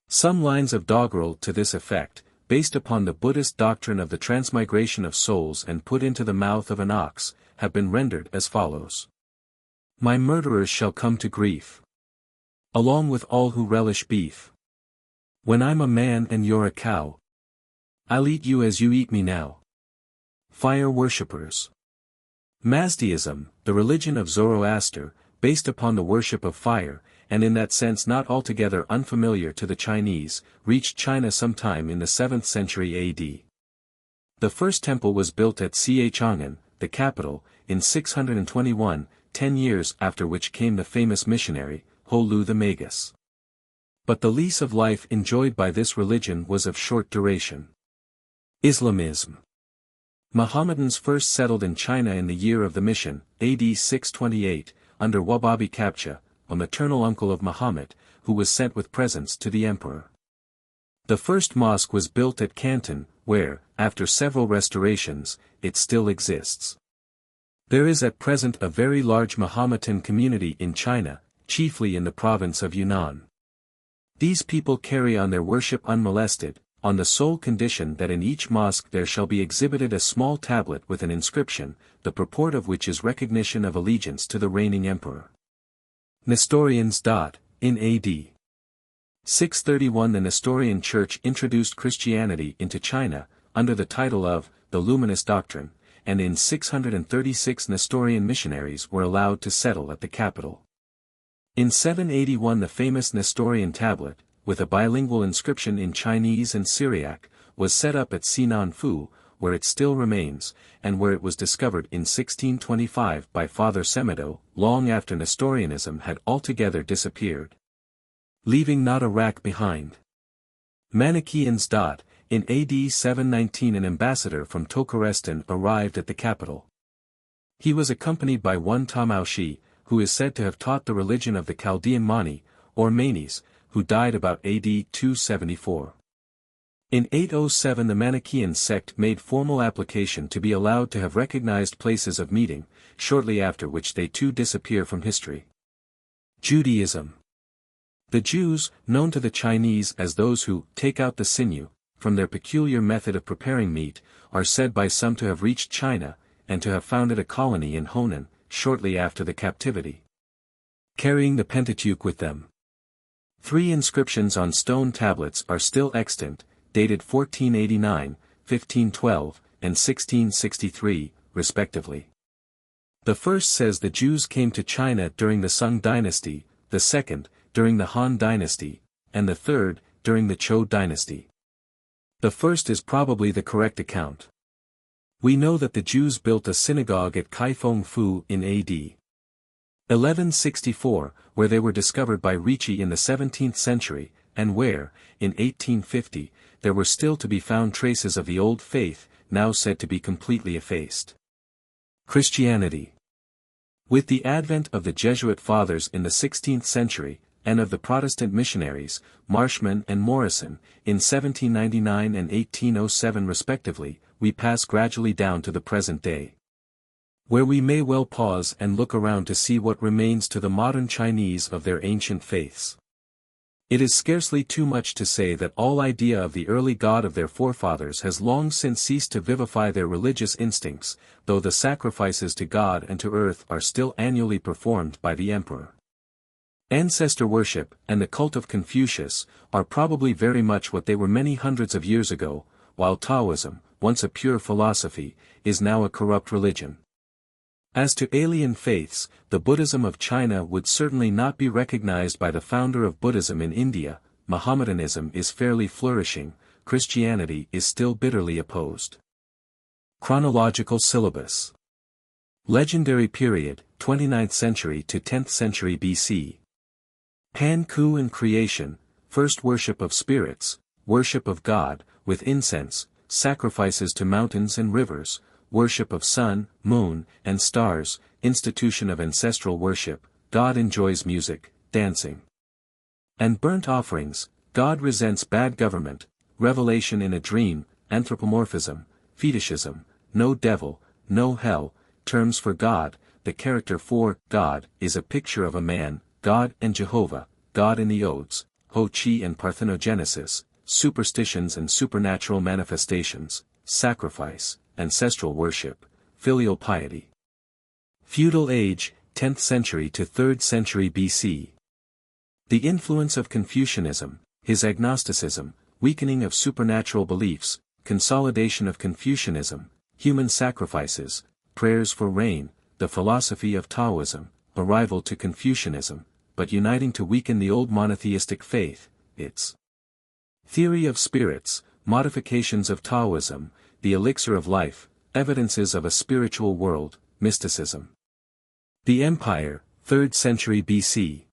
A: Some lines of doggerel to this effect, based upon the Buddhist doctrine of the transmigration of souls and put into the mouth of an ox, have been rendered as follows. My murderers shall come to grief, along with all who relish beef. When I'm a man and you're a cow, I'll eat you as you eat me now. Fire worshippers. Mazdaism, the religion of Zoroaster, based upon the worship of fire, and in that sense not altogether unfamiliar to the Chinese, reached China sometime in the 7th century AD. The first temple was built at Chang'an, the capital, in 621, 10 years after which came the famous missionary, Ho-Lu the Magus. But the lease of life enjoyed by this religion was of short duration. Islamism. Mohammedans first settled in China in the year of the mission, AD 628, under Wababi Kabcha, a maternal uncle of Muhammad, who was sent with presents to the emperor. The first mosque was built at Canton, where, after several restorations, it still exists. There is at present a very large Mahometan community in China, chiefly in the province of Yunnan. These people carry on their worship unmolested, on the sole condition that in each mosque there shall be exhibited a small tablet with an inscription, the purport of which is recognition of allegiance to the reigning emperor. Nestorians. In A.D. 631 the Nestorian Church introduced Christianity into China, under the title of the Luminous Doctrine, and in 636 Nestorian missionaries were allowed to settle at the capital. In 781 the famous Nestorian tablet, with a bilingual inscription in Chinese and Syriac, was set up at Sinan-Fu, where it still remains, and where it was discovered in 1625 by Father Semedo, long after Nestorianism had altogether disappeared, leaving not a rack behind. Manichaeans. In AD 719 an ambassador from Tokarestan arrived at the capital. He was accompanied by one Tamao-shi, who is said to have taught the religion of the Chaldean Mani, or Manes, who died about AD 274. In 807 the Manichaean sect made formal application to be allowed to have recognized places of meeting, shortly after which they too disappear from history. Judaism. The Jews, known to the Chinese as those who take out the sinew, from their peculiar method of preparing meat, are said by some to have reached China, and to have founded a colony in Honan, shortly after the captivity, carrying the Pentateuch with them. 3 inscriptions on stone tablets are still extant, dated 1489, 1512, and 1663, respectively. The first says the Jews came to China during the Sung dynasty, the second, during the Han dynasty, and the third, during the Zhou dynasty. The first is probably the correct account. We know that the Jews built a synagogue at Kaifeng Fu in A.D. 1164, where they were discovered by Ricci in the 17th century, and where, in 1850, there were still to be found traces of the old faith, now said to be completely effaced. Christianity. With the advent of the Jesuit fathers in the 16th century, and of the Protestant missionaries, Marshman and Morrison, in 1799 and 1807 respectively, we pass gradually down to the present day, where we may well pause and look around to see what remains to the modern Chinese of their ancient faiths. It is scarcely too much to say that all idea of the early God of their forefathers has long since ceased to vivify their religious instincts, though the sacrifices to God and to earth are still annually performed by the emperor. Ancestor worship, and the cult of Confucius, are probably very much what they were many hundreds of years ago, while Taoism, once a pure philosophy, is now a corrupt religion. As to alien faiths, the Buddhism of China would certainly not be recognized by the founder of Buddhism in India. Mohammedanism is fairly flourishing, Christianity is still bitterly opposed. Chronological Syllabus. Legendary period, 29th century to 10th century BC. Pan-Ku and creation, first worship of spirits, worship of God, with incense, sacrifices to mountains and rivers, worship of sun, moon, and stars, institution of ancestral worship, God enjoys music, dancing, and burnt offerings, God resents bad government, revelation in a dream, anthropomorphism, fetishism, no devil, no hell, terms for God, the character for God is a picture of a man, God and Jehovah, God in the Odes, Ho Chi and Parthenogenesis, superstitions and supernatural manifestations, sacrifice, ancestral worship, filial piety. Feudal age, 10th century to 3rd century BC. The influence of Confucianism, his agnosticism, weakening of supernatural beliefs, consolidation of Confucianism, human sacrifices, prayers for rain, the philosophy of Taoism, arrival to Confucianism, but uniting to weaken the old monotheistic faith, its theory of spirits, modifications of Taoism, the elixir of life, evidences of a spiritual world, mysticism. The Empire, 3rd century BC.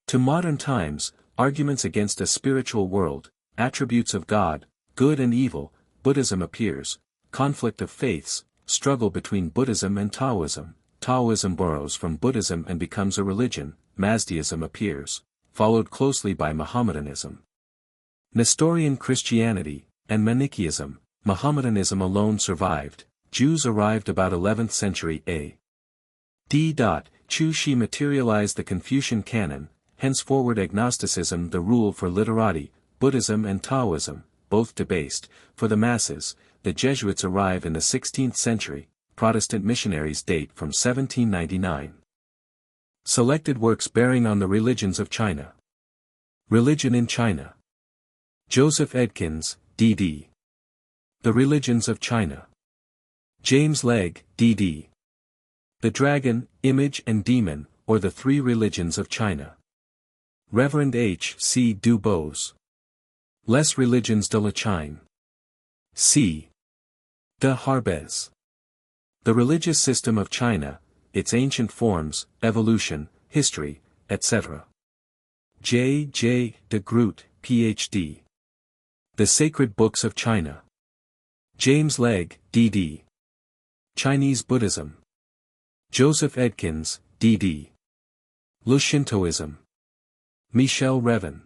A: To modern times, arguments against a spiritual world, attributes of God, good and evil, Buddhism appears, conflict of faiths, struggle between Buddhism and Taoism, Taoism borrows from Buddhism and becomes a religion, Mazdaism appears, followed closely by Mohammedanism. Nestorian Christianity, and Manichaeism, Mohammedanism alone survived, Jews arrived about 11th century A.D. Chu Shi materialized the Confucian canon, henceforward agnosticism the rule for literati, Buddhism and Taoism, both debased, for the masses. The Jesuits arrive in the 16th century, Protestant missionaries date from 1799. Selected works bearing on the religions of China. Religion in China. Joseph Edkins, D.D. The Religions of China. James Legge, D.D. The Dragon, Image and Demon, or the Three Religions of China. Reverend H. C. Du Bois. Les Religions de la Chine. C. de Harbez. The Religious System of China, its Ancient Forms, Evolution, History, etc. J. J. de Groot, Ph.D. The Sacred Books of China. James Legge, D.D. Chinese Buddhism. Joseph Edkins, D.D. Le Shintoism. Michel Revin.